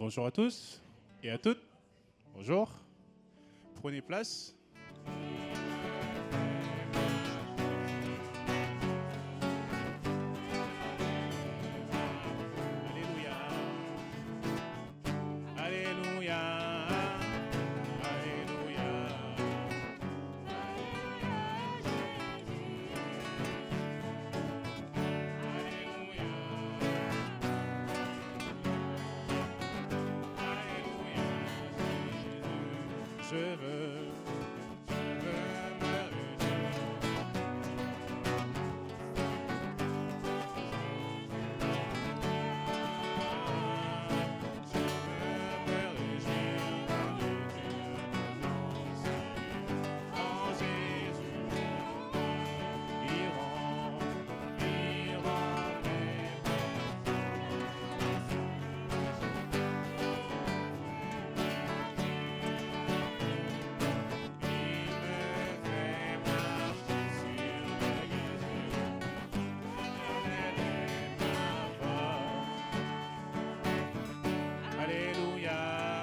Bonjour à tous et à toutes. Bonjour. Prenez place. Alléluia. Alléluia. Alléluia. Je veux me réjouir. Je veux me réjouir en Jésus. Il rend mes Alléluia.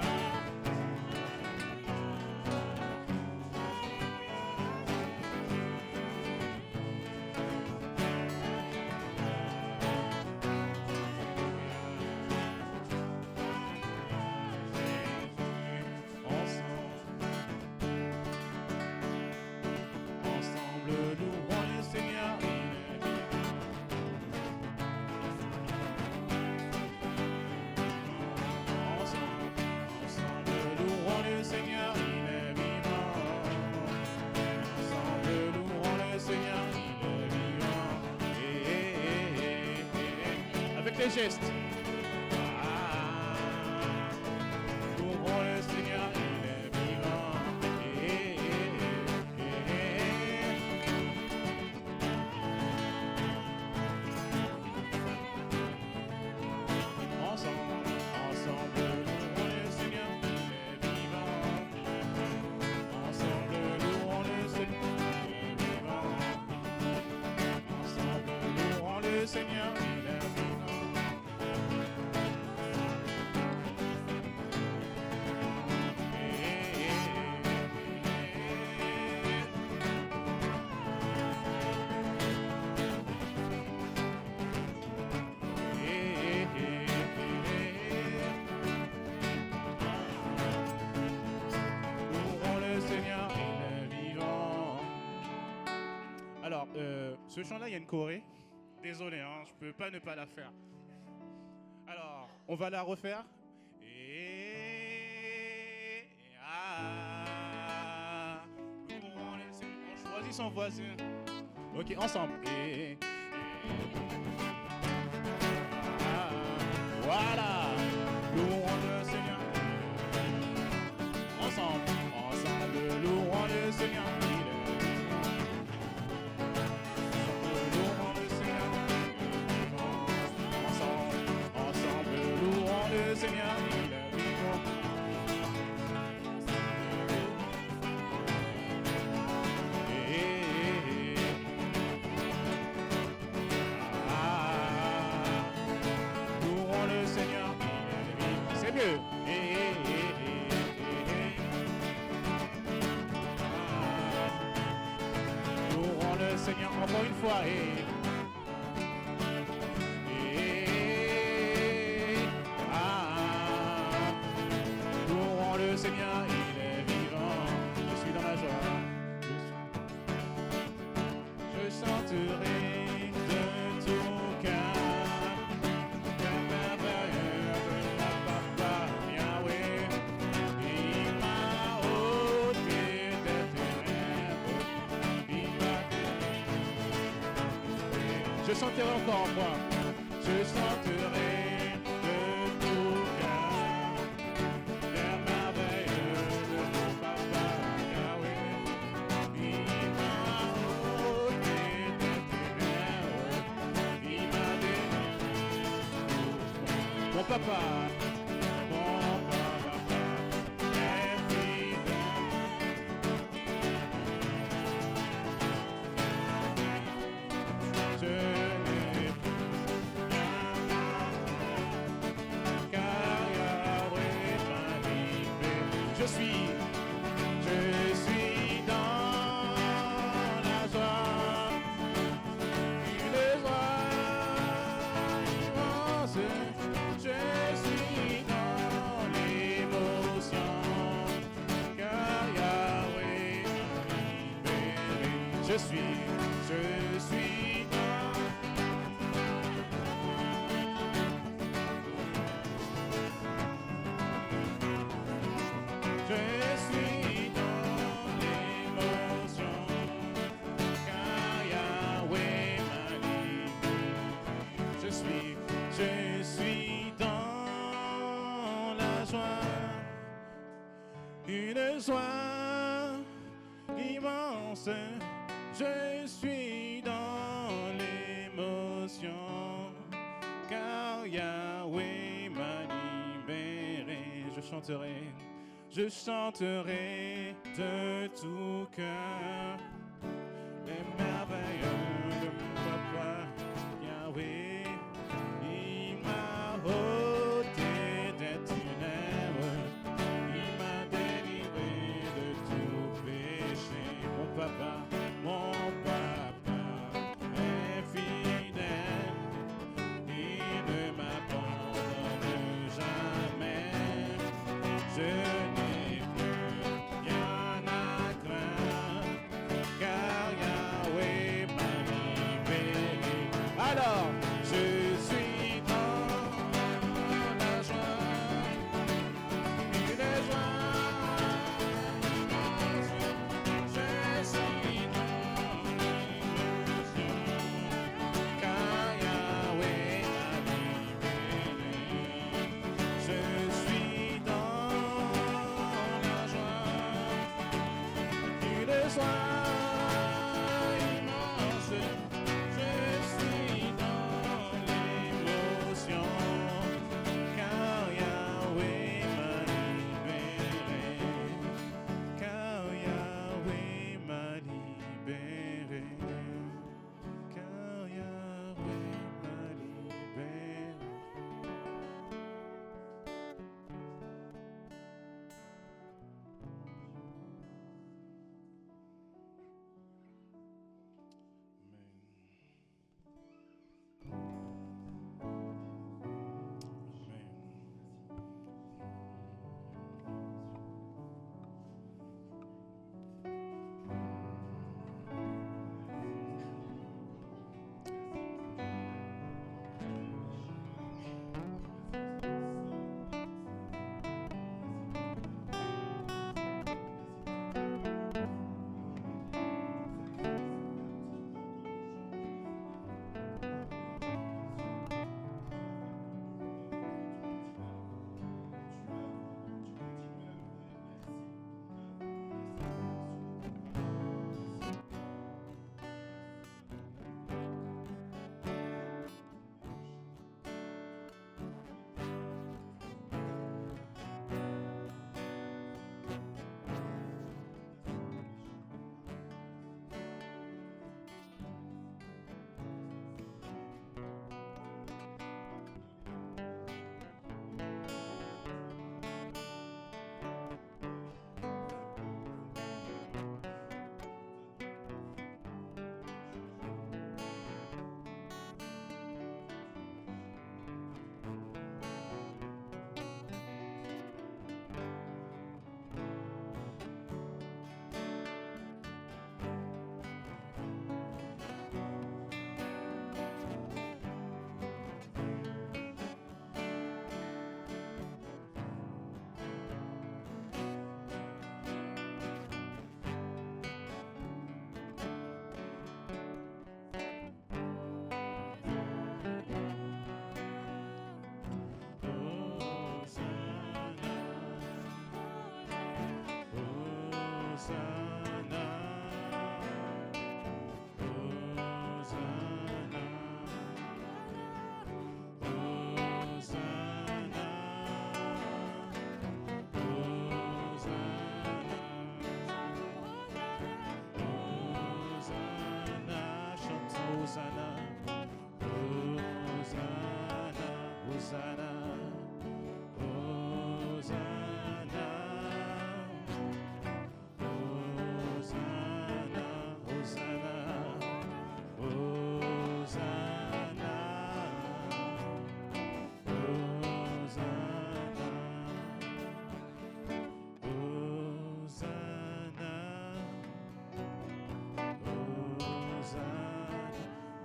Ensemble, louons le Seigneur. Ensemble, louons le Seigneur, il est vivant. Ensemble, louons le Seigneur, il est vivant. Avec les gestes. Louons le Seigneur, il est vivant. Ensemble, louons le Seigneur, il est vivant. Ensemble, louons le Seigneur, il est vivant. Ensemble, louons le Seigneur, il est vivant. Louons le Seigneur, il est vivant. Alors, ce chant-là, il y a une choré. Désolé, hein, je peux pas ne pas la faire. Alors, on va la refaire. Louons le Seigneur. On choisit son voisin. Ok, ensemble. Voilà. Louons le Seigneur. Ensemble, louons le Seigneur. Louons le Seigneur. Ensemble, louons le Seigneur. Il est vivant. Louons le Seigneur, il est vivant. C'est mieux. Louons le Seigneur encore une fois. Louons le Seigneur, il est vivant. Je suis dans la joie. Je chanterai de tout cœur la merveille de la papa Yahweh. Il m'a ôté des ténèbres. Il m'a délivré. Je chanterai encore moi. Je chanterai de tout cœur les merveilles de mon papa Yahweh. Il m'a ôté des ténèbres. Il m'a délivré. Mon papa est fidèle. Je n'ai plus car Yahweh Je suis dans. Je suis dans l'émotion, car Yahweh m'a libéré. Je suis dans la joie, une joie immense. Je suis dans l'émotion, car Yahweh m'a libéré. Je chanterai de tout cœur les merveilles de mon papa Yahweh. Il m'a ôté des ténèbres, il m'a délivré de tout péché. Mon papa est fidèle, il ne m'abandonne jamais. Je n'ai plus rien à craindre, car Yahweh m'a libéré. Alors, je suis dans la joie, une joie immense. Je suis dans l'émotion, car Yahweh m'a libéré. Je suis dans la joie, une joie immense. Je suis dans l'émotion, car Yahweh m'a libéré. Car Yahweh m'a libéré. Car Yahweh m'a libéré.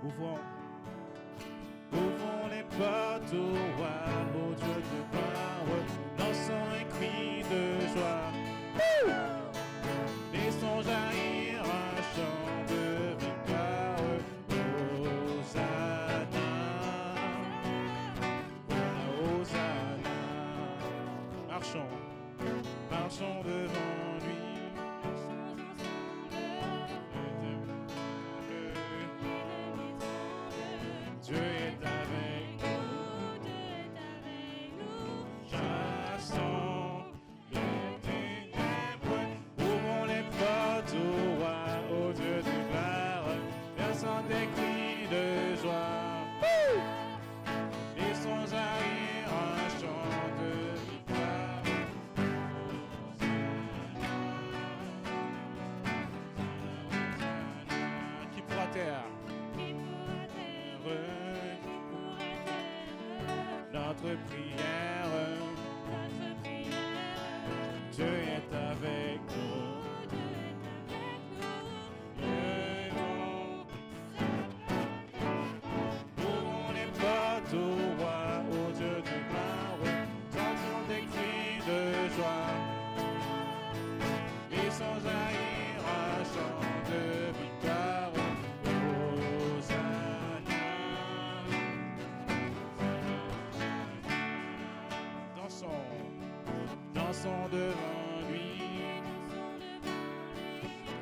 Ouvrons, ouvrons les portes au roi, au Dieu de gloire, dansons un cri de joie. Laissons jaillir un chant de victoire. Hosanna, Hosanna. Marchons, marchons devant lui. Dieu est avec nous, chassons les ténèbres, ouvrons les portes au roi, au Dieu de gloire, versant des cris de joie. Laissons jaillir un chant de victoire. Qui pourra taire notre prière, Dieu est avec nous. Ouvrons les portes au roi, au Dieu de gloire, chantons des cris de joie. Laissons jaillir un chant de victoire. Dansons devant lui,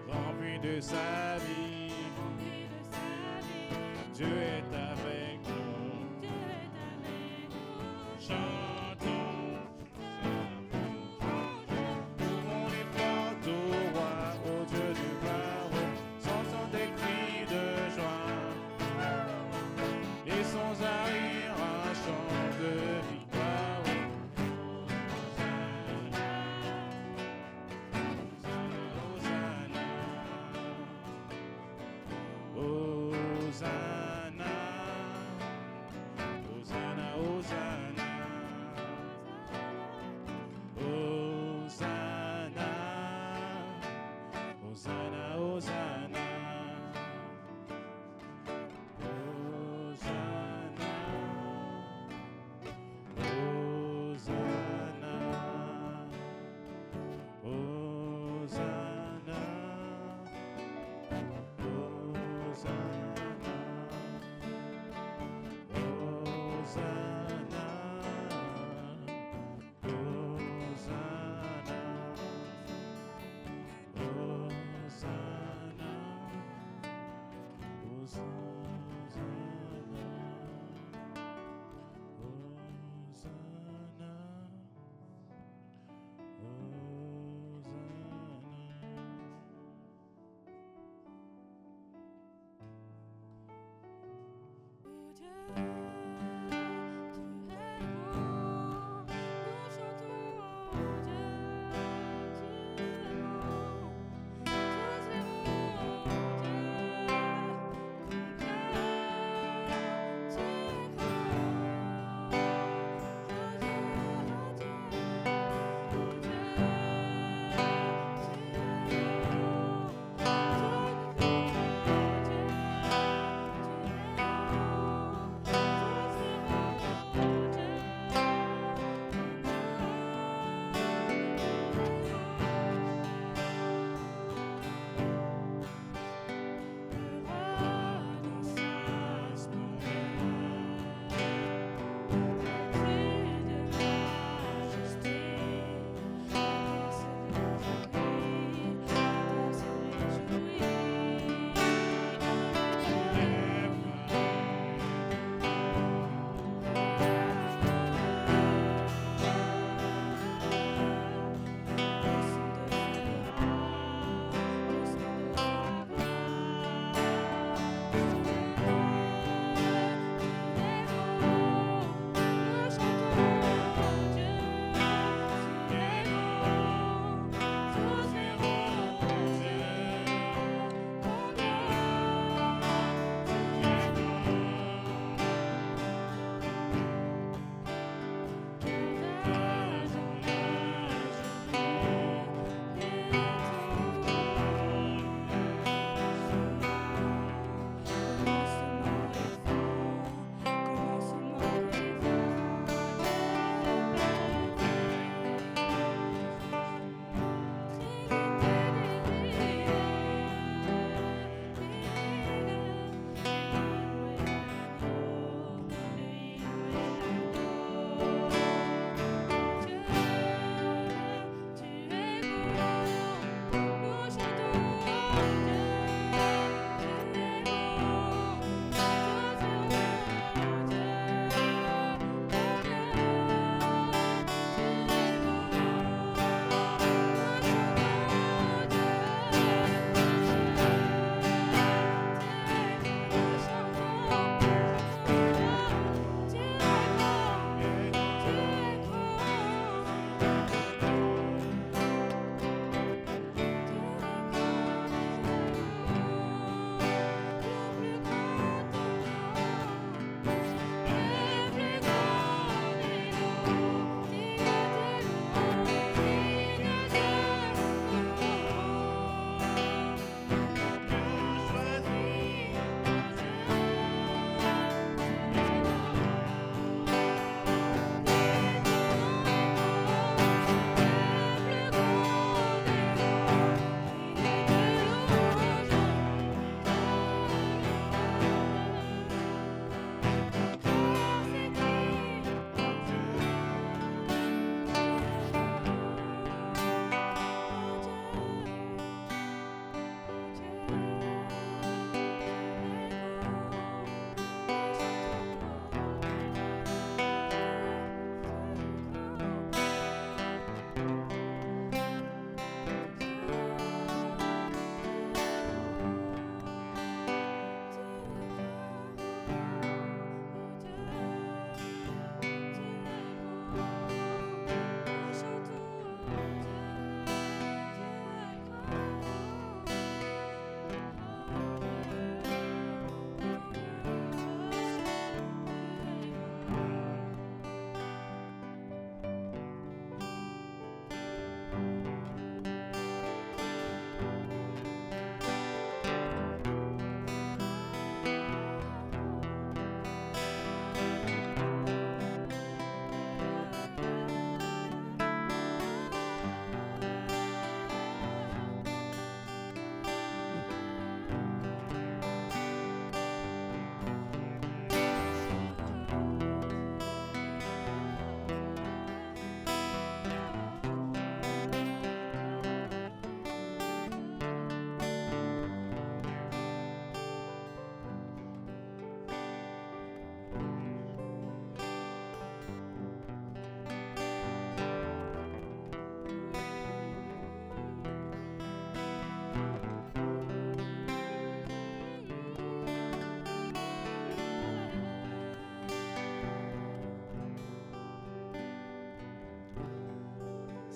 remplis de sa vie. Dieu est avec nous. Chantons, ouvrons les portes au roi, au Dieu de gloire, chantons des cris de joie. Laissons jaillir un chant de victoire. Hosanna, Hosanna, Hosanna, Hosanna, Hosanna, Hosanna,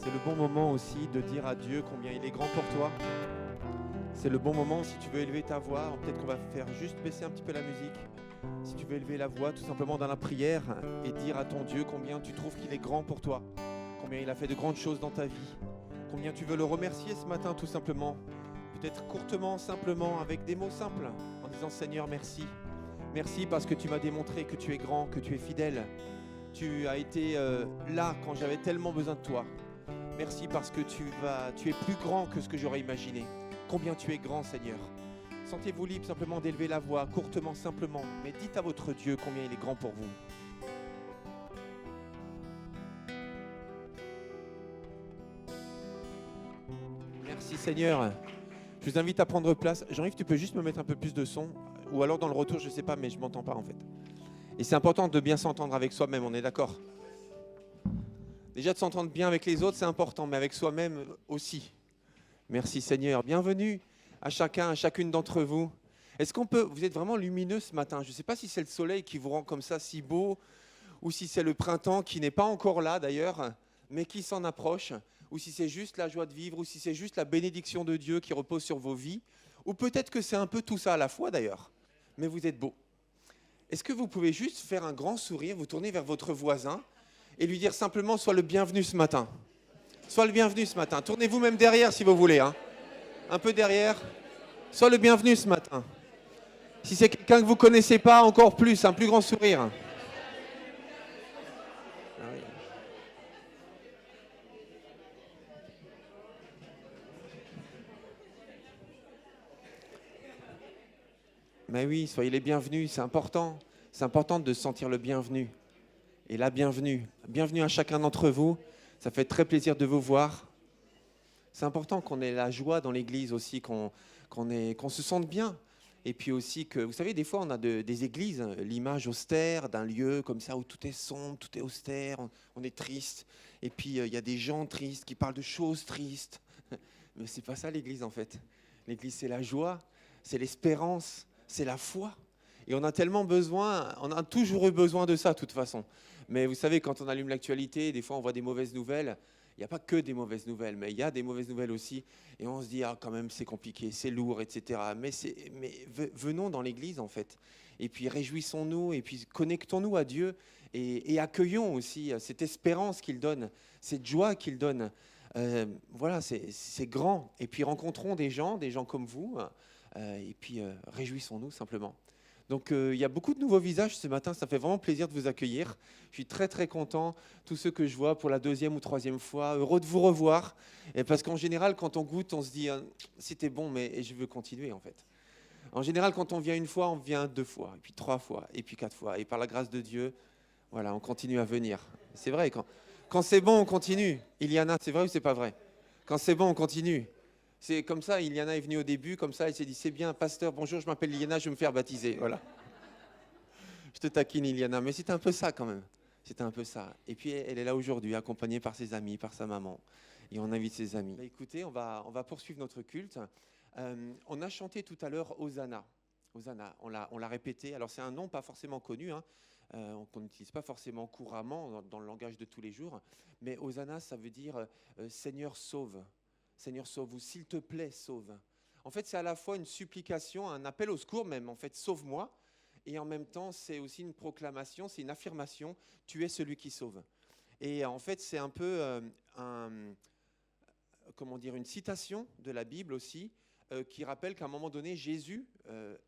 C'est le bon moment aussi de dire à Dieu combien il est grand pour toi. C'est le bon moment si tu veux élever ta voix. Peut-être qu'on va faire juste baisser un petit peu la musique. Si tu veux élever la voix tout simplement dans la prière et dire à ton Dieu combien tu trouves qu'il est grand pour toi, combien il a fait de grandes choses dans ta vie, combien tu veux le remercier ce matin tout simplement. Peut-être courtement, simplement, avec des mots simples, en disant Seigneur, merci. Merci parce que tu m'as démontré que tu es grand, que tu es fidèle. Tu as été là quand j'avais tellement besoin de toi. Merci parce que tu es plus grand que ce que j'aurais imaginé. Combien tu es grand, Seigneur. Sentez-vous libre simplement d'élever la voix, courtement, simplement. Mais dites à votre Dieu combien il est grand pour vous. Merci, Seigneur. Je vous invite à prendre place. Jean-Yves, tu peux juste me mettre un peu plus de son? Ou alors dans le retour, je ne sais pas, mais je ne m'entends pas en fait. Et c'est important de bien s'entendre avec soi-même, on est d'accord? Déjà de s'entendre bien avec les autres, c'est important, mais avec soi-même aussi. Merci Seigneur. Bienvenue à chacun, à chacune d'entre vous. Est-ce qu'on peut... Vous êtes vraiment lumineux ce matin. Je ne sais pas si c'est le soleil qui vous rend comme ça si beau, ou si c'est le printemps qui n'est pas encore là d'ailleurs, mais qui s'en approche, ou si c'est juste la joie de vivre, ou si c'est juste la bénédiction de Dieu qui repose sur vos vies, ou peut-être que c'est un peu tout ça à la fois d'ailleurs, mais vous êtes beau. Est-ce que vous pouvez juste faire un grand sourire, vous tourner vers votre voisin et lui dire simplement « Sois le bienvenu ce matin ». Sois le bienvenu ce matin. Tournez-vous même derrière si vous voulez. Hein. Un peu derrière. Sois le bienvenu ce matin. Si c'est quelqu'un que vous ne connaissez pas, encore plus, un plus grand sourire. Mais oui, soyez les bienvenus, c'est important. C'est important de sentir le bienvenu. Et la bienvenue. Bienvenue à chacun d'entre vous. Ça fait très plaisir de vous voir. C'est important qu'on ait la joie dans l'église aussi, qu'on se sente bien. Et puis aussi que, vous savez, des fois on a des églises, l'image austère d'un lieu comme ça où tout est sombre, tout est austère, on est triste. Et puis il y a des gens tristes qui parlent de choses tristes. Mais c'est pas ça l'église en fait. L'église c'est la joie, c'est l'espérance, c'est la foi. Et on a tellement besoin, on a toujours eu besoin de ça de toute façon. Mais vous savez, quand on allume l'actualité, des fois on voit des mauvaises nouvelles. Il n'y a pas que des mauvaises nouvelles, mais il y a des mauvaises nouvelles aussi. Et on se dit, ah quand même c'est compliqué, c'est lourd, etc. Mais venons dans l'église en fait. Et puis réjouissons-nous, et puis connectons-nous à Dieu. Et accueillons aussi cette espérance qu'il donne, cette joie qu'il donne. Voilà, c'est grand. Et puis rencontrons des gens comme vous. Et puis réjouissons-nous simplement. Donc il y a beaucoup de nouveaux visages ce matin, ça fait vraiment plaisir de vous accueillir. Je suis très très content, tous ceux que je vois pour la 2e ou 3e fois, heureux de vous revoir. Et parce qu'en général, quand on goûte, on se dit c'était bon, mais je veux continuer en fait. En général, quand on vient une fois, on vient 2 fois, et puis 3 fois, et puis 4 fois. Et par la grâce de Dieu, voilà, on continue à venir. C'est vrai, quand c'est bon, on continue. Iliana, c'est vrai ou c'est pas vrai? Quand c'est bon, on continue. C'est comme ça, Iliana est venue au début, comme ça, elle s'est dit, c'est bien, pasteur, bonjour, je m'appelle Iliana, je vais me faire baptiser. Voilà. Je te taquine, Iliana, mais c'est un peu ça quand même. C'est un peu ça. Et puis, elle est là aujourd'hui, accompagnée par ses amis, par sa maman. Et on invite ses amis. Bah, écoutez, on va poursuivre notre culte. On a chanté tout à l'heure Hosanna. Hosanna, on l'a répété. Alors, c'est un nom pas forcément connu, hein, qu'on n'utilise pas forcément couramment dans le langage de tous les jours. Mais Hosanna, ça veut dire Seigneur, sauve. Seigneur, sauve, ou s'il te plaît, sauve. En fait, c'est à la fois une supplication, un appel au secours même, en fait, sauve-moi. Et en même temps, c'est aussi une proclamation, c'est une affirmation, tu es celui qui sauve. Et en fait, c'est un peu une citation de la Bible aussi, qui rappelle qu'à un moment donné, Jésus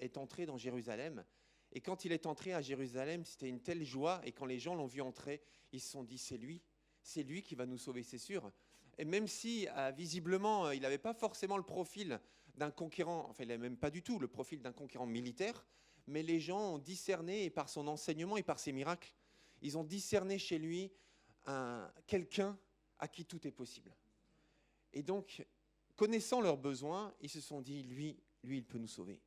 est entré dans Jérusalem. Et quand il est entré à Jérusalem, c'était une telle joie. Et quand les gens l'ont vu entrer, ils se sont dit, c'est lui qui va nous sauver, c'est sûr. Et même si, visiblement, il n'avait pas forcément le profil d'un conquérant, enfin, il n'avait même pas du tout le profil d'un conquérant militaire, mais les gens ont discerné, et par son enseignement et par ses miracles, ils ont discerné chez lui quelqu'un à qui tout est possible. Et donc, connaissant leurs besoins, ils se sont dit, lui, il peut nous sauver.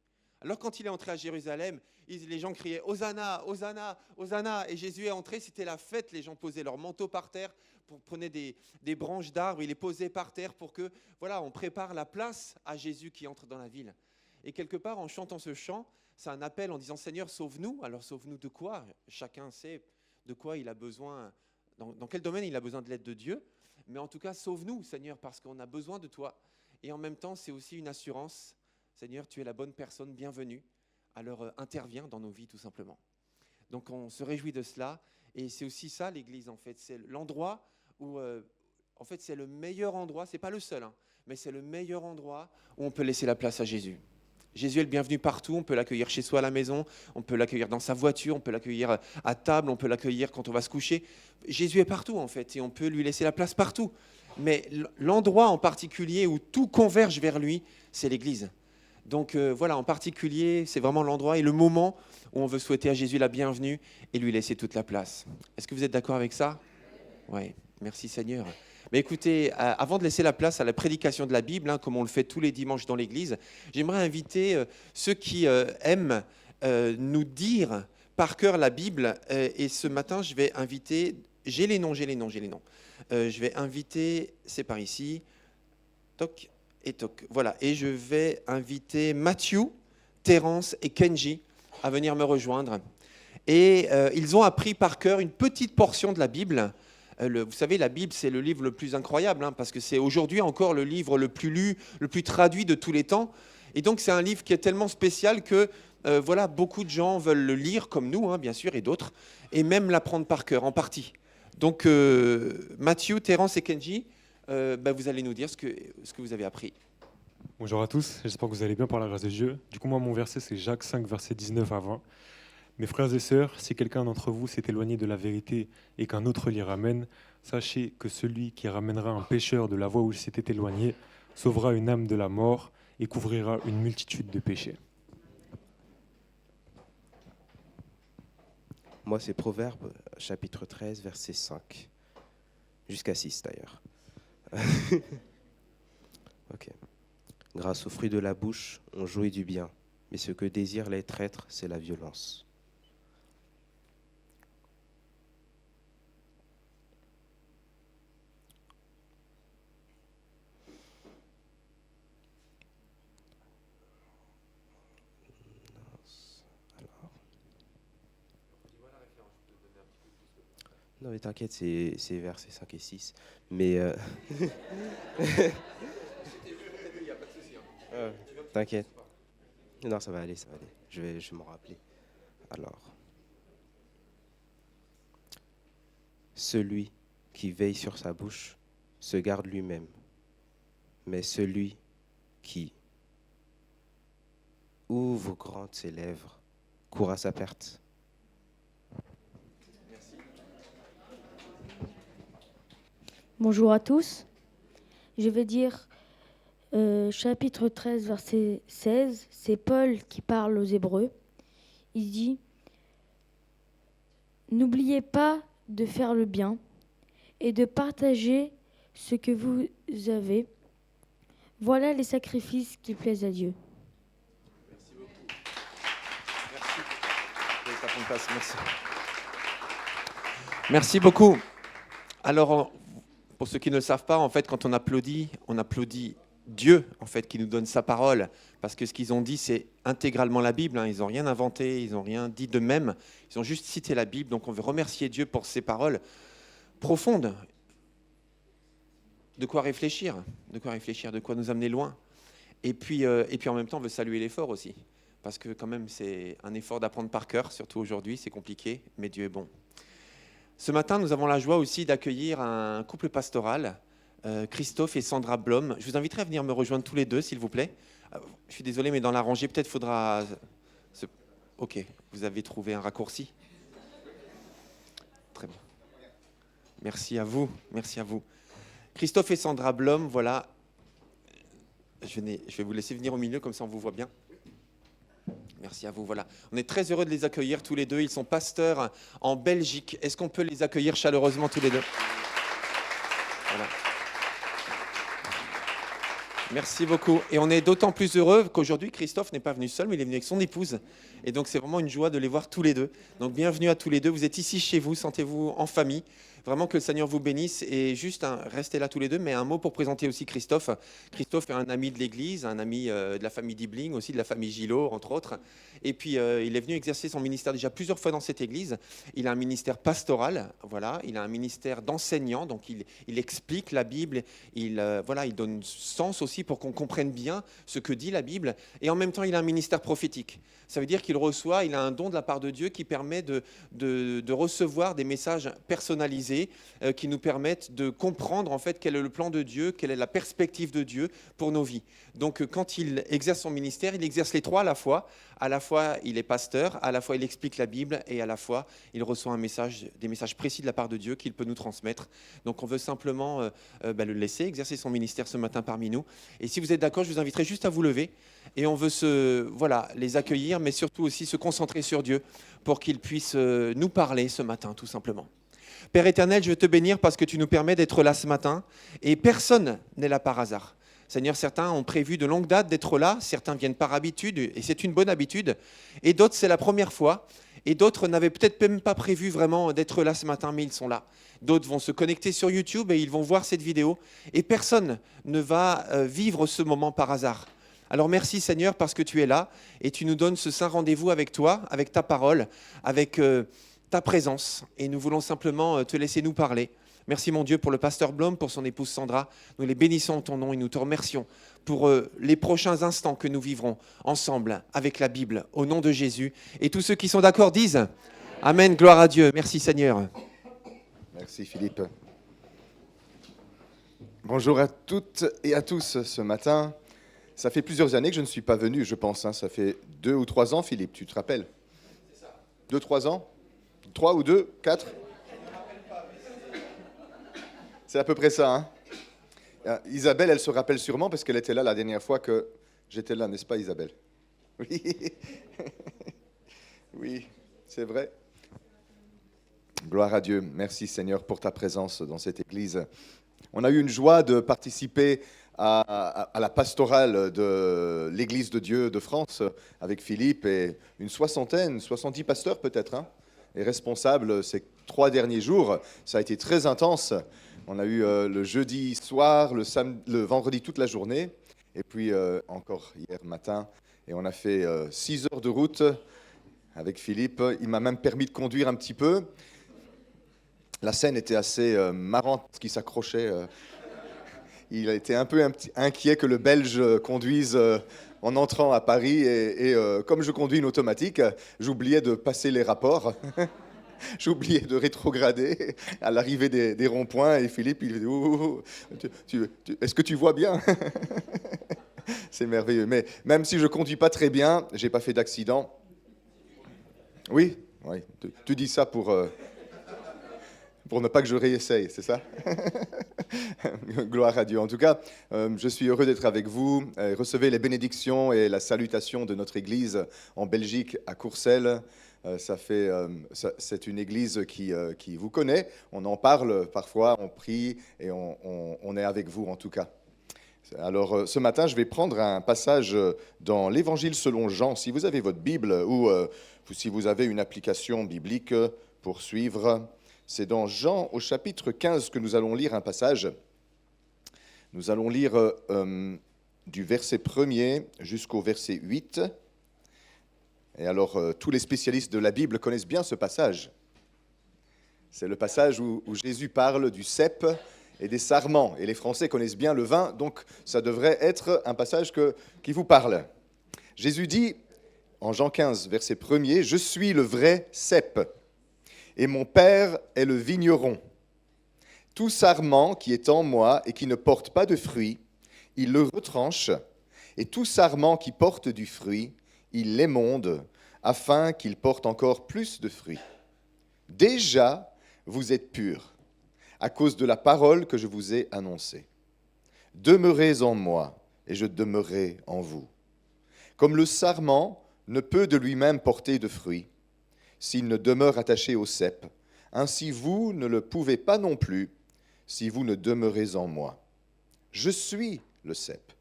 Alors quand il est entré à Jérusalem, les gens criaient « Hosanna, Hosanna, Hosanna » et Jésus est entré, c'était la fête, les gens posaient leurs manteaux par terre, prenaient des branches d'arbres, ils les posaient par terre pour que, voilà, on prépare la place à Jésus qui entre dans la ville. Et quelque part, en chantant ce chant, c'est un appel en disant « Seigneur, sauve-nous ». Alors sauve-nous de quoi? Chacun sait de quoi il a besoin, dans quel domaine il a besoin de l'aide de Dieu. Mais en tout cas, sauve-nous, Seigneur, parce qu'on a besoin de toi. Et en même temps, c'est aussi une assurance. Seigneur, tu es la bonne personne, bienvenue. Alors interviens dans nos vies, tout simplement. Donc on se réjouit de cela. Et c'est aussi ça, l'Église, en fait. C'est l'endroit où, en fait, c'est le meilleur endroit. Ce n'est pas le seul, hein, mais c'est le meilleur endroit où on peut laisser la place à Jésus. Jésus est le bienvenu partout, on peut l'accueillir chez soi à la maison, on peut l'accueillir dans sa voiture, on peut l'accueillir à table, on peut l'accueillir quand on va se coucher. Jésus est partout en fait et on peut lui laisser la place partout. Mais l'endroit en particulier où tout converge vers lui, c'est l'Église. Donc voilà, en particulier, c'est vraiment l'endroit et le moment où on veut souhaiter à Jésus la bienvenue et lui laisser toute la place. Est-ce que vous êtes d'accord avec ça ? Oui, merci Seigneur. Mais écoutez, avant de laisser la place à la prédication de la Bible, hein, comme on le fait tous les dimanches dans l'Église, j'aimerais inviter ceux qui aiment nous dire par cœur la Bible. Et ce matin, je vais inviter... J'ai les noms. Je vais inviter, c'est par ici, toc et toc. Voilà, et je vais inviter Mathieu, Terence et Kenji à venir me rejoindre. Et ils ont appris par cœur une petite portion de la Bible. Vous savez, la Bible, c'est le livre le plus incroyable, hein, parce que c'est aujourd'hui encore le livre le plus lu, le plus traduit de tous les temps. Et donc, c'est un livre qui est tellement spécial que voilà, beaucoup de gens veulent le lire, comme nous, hein, bien sûr, et d'autres, et même l'apprendre par cœur, en partie. Donc, Mathieu, Terence et Kenji, vous allez nous dire ce que vous avez appris. Bonjour à tous, j'espère que vous allez bien par la grâce de Dieu. Du coup, moi, mon verset, c'est Jacques 5, verset 19 à 20. Mes frères et sœurs, si quelqu'un d'entre vous s'est éloigné de la vérité et qu'un autre l'y ramène, sachez que celui qui ramènera un pécheur de la voie où il s'était éloigné sauvera une âme de la mort et couvrira une multitude de péchés. Moi, c'est Proverbes, chapitre 13, verset 5. Jusqu'à 6, d'ailleurs. Ok. Grâce au fruit de la bouche, on jouit du bien, mais ce que désirent les traîtres, c'est la violence. Non, mais t'inquiète, c'est versets 5 et 6. Mais. T'inquiète. Non, ça va aller. Je vais m'en rappeler. Alors. Celui qui veille sur sa bouche se garde lui-même. Mais celui qui ouvre grandes ses lèvres court à sa perte. Bonjour à tous. Je vais dire chapitre 13, verset 16. C'est Paul qui parle aux Hébreux. Il dit « N'oubliez pas de faire le bien et de partager ce que vous avez. Voilà les sacrifices qui plaisent à Dieu. » Merci beaucoup. Merci. Merci beaucoup. Alors, pour ceux qui ne le savent pas, en fait, quand on applaudit Dieu, en fait, qui nous donne sa parole, parce que ce qu'ils ont dit, c'est intégralement la Bible. Hein. Ils n'ont rien inventé, ils n'ont rien dit d'eux-mêmes. Ils ont juste cité la Bible. Donc, on veut remercier Dieu pour ses paroles profondes. De quoi réfléchir, de quoi nous amener loin. Et puis en même temps, on veut saluer l'effort aussi, parce que quand même, c'est un effort d'apprendre par cœur, surtout aujourd'hui, c'est compliqué, mais Dieu est bon. Ce matin, nous avons la joie aussi d'accueillir un couple pastoral, Christophe et Sandra Blom. Je vous inviterai à venir me rejoindre tous les deux, s'il vous plaît. Je suis désolé, mais dans la rangée, peut-être faudra... Ok, vous avez trouvé un raccourci. Très bien. Merci à vous. Christophe et Sandra Blom, voilà. Je vais vous laisser venir au milieu, comme ça on vous voit bien. Merci à vous, voilà. On est très heureux de les accueillir tous les deux. Ils sont pasteurs en Belgique. Est-ce qu'on peut les accueillir chaleureusement tous les deux ? Voilà. Merci beaucoup. Et on est d'autant plus heureux qu'aujourd'hui, Christophe n'est pas venu seul, mais il est venu avec son épouse. Et donc, c'est vraiment une joie de les voir tous les deux. Donc, bienvenue à tous les deux. Vous êtes ici chez vous, sentez-vous en famille. Vraiment que le Seigneur vous bénisse. Et juste, restez là tous les deux, mais un mot pour présenter aussi Christophe. Christophe est un ami de l'Église, un ami de la famille Dibling, aussi de la famille Gillot, entre autres. Et puis, il est venu exercer son ministère déjà plusieurs fois dans cette Église. Il a un ministère pastoral, voilà. Il a un ministère d'enseignant, donc il explique la Bible. Il donne sens aussi pour qu'on comprenne bien ce que dit la Bible. Et en même temps, il a un ministère prophétique. Ça veut dire qu'il reçoit, il a un don de la part de Dieu qui permet de recevoir des messages personnalisés qui nous permettent de comprendre en fait quel est le plan de Dieu, quelle est la perspective de Dieu pour nos vies. Donc quand il exerce son ministère, il exerce les trois à la fois. À la fois, il est pasteur, à la fois, il explique la Bible et à la fois, il reçoit des messages précis de la part de Dieu qu'il peut nous transmettre. Donc on veut simplement le laisser exercer son ministère ce matin parmi nous. Et si vous êtes d'accord, je vous inviterai juste à vous lever. Et on veut les accueillir, mais surtout aussi se concentrer sur Dieu pour qu'il puisse nous parler ce matin, tout simplement. Père éternel, je veux te bénir parce que tu nous permets d'être là ce matin. Et personne n'est là par hasard. Seigneur, certains ont prévu de longue date d'être là, certains viennent par habitude, et c'est une bonne habitude. Et d'autres, c'est la première fois. Et d'autres n'avaient peut-être même pas prévu vraiment d'être là ce matin, mais ils sont là. D'autres vont se connecter sur YouTube et ils vont voir cette vidéo. Et personne ne va vivre ce moment par hasard. Alors merci Seigneur parce que tu es là et tu nous donnes ce saint rendez-vous avec toi, avec ta parole, avec ta présence. Et nous voulons simplement te laisser nous parler. Merci mon Dieu pour le pasteur Blom, pour son épouse Sandra. Nous les bénissons en ton nom et nous te remercions pour les prochains instants que nous vivrons ensemble avec la Bible, au nom de Jésus. Et tous ceux qui sont d'accord disent Amen, gloire à Dieu. Merci Seigneur. Merci Philippe. Bonjour à toutes et à tous ce matin. Ça fait plusieurs années que je ne suis pas venu, je pense. Ça fait 2 ou 3 ans, Philippe, tu te rappelles ? 2, 3 ans ? 3 ou 2 ? 4 ? C'est à peu près ça. Isabelle, elle se rappelle sûrement parce qu'elle était là la dernière fois que j'étais là, n'est-ce pas Isabelle ? Oui, oui, c'est vrai. Gloire à Dieu. Merci Seigneur pour ta présence dans cette église. On a eu une joie de participer à la pastorale de l'Église de Dieu de France avec Philippe et une 70 pasteurs peut-être, et responsables ces 3 derniers jours. Ça a été très intense. On a eu le jeudi soir, le vendredi toute la journée, et puis encore hier matin. Et on a fait 6 heures de route avec Philippe. Il m'a même permis de conduire un petit peu. La scène était assez marrante, ce qui s'accrochait. Il a été un peu inquiet que le Belge conduise en entrant à Paris. Et comme je conduis une automatique, j'oubliais de passer les rapports. J'oubliais de rétrograder à l'arrivée des ronds-points. Et Philippe, il dit est-ce que tu vois bien ? C'est merveilleux. Mais même si je ne conduis pas très bien, je n'ai pas fait d'accident. Oui, tu dis ça pour ne pas que je réessaye, c'est ça ? Gloire à Dieu. En tout cas, je suis heureux d'être avec vous. Recevez les bénédictions et la salutation de notre église en Belgique, à Courcelles. C'est une église qui vous connaît. On en parle parfois, on prie et on est avec vous en tout cas. Alors ce matin, je vais prendre un passage dans l'Évangile selon Jean. Si vous avez votre Bible ou si vous avez une application biblique pour suivre, c'est dans Jean au chapitre 15 que nous allons lire un passage. Nous allons lire du verset 1er jusqu'au verset 8. Et alors, tous les spécialistes de la Bible connaissent bien ce passage. C'est le passage où Jésus parle du cep et des sarments. Et les Français connaissent bien le vin, donc ça devrait être un passage qui vous parle. Jésus dit, en Jean 15, verset 1er, « Je suis le vrai cep, et mon Père est le vigneron. Tout sarment qui est en moi et qui ne porte pas de fruit, il le retranche, et tout sarment qui porte du fruit, il l'émonde, afin qu'il porte encore plus de fruits. Déjà, vous êtes purs, à cause de la parole que je vous ai annoncée. Demeurez en moi, et je demeurerai en vous. Comme le sarment ne peut de lui-même porter de fruits, s'il ne demeure attaché au cep, ainsi vous ne le pouvez pas non plus, si vous ne demeurez en moi. Je suis le cep,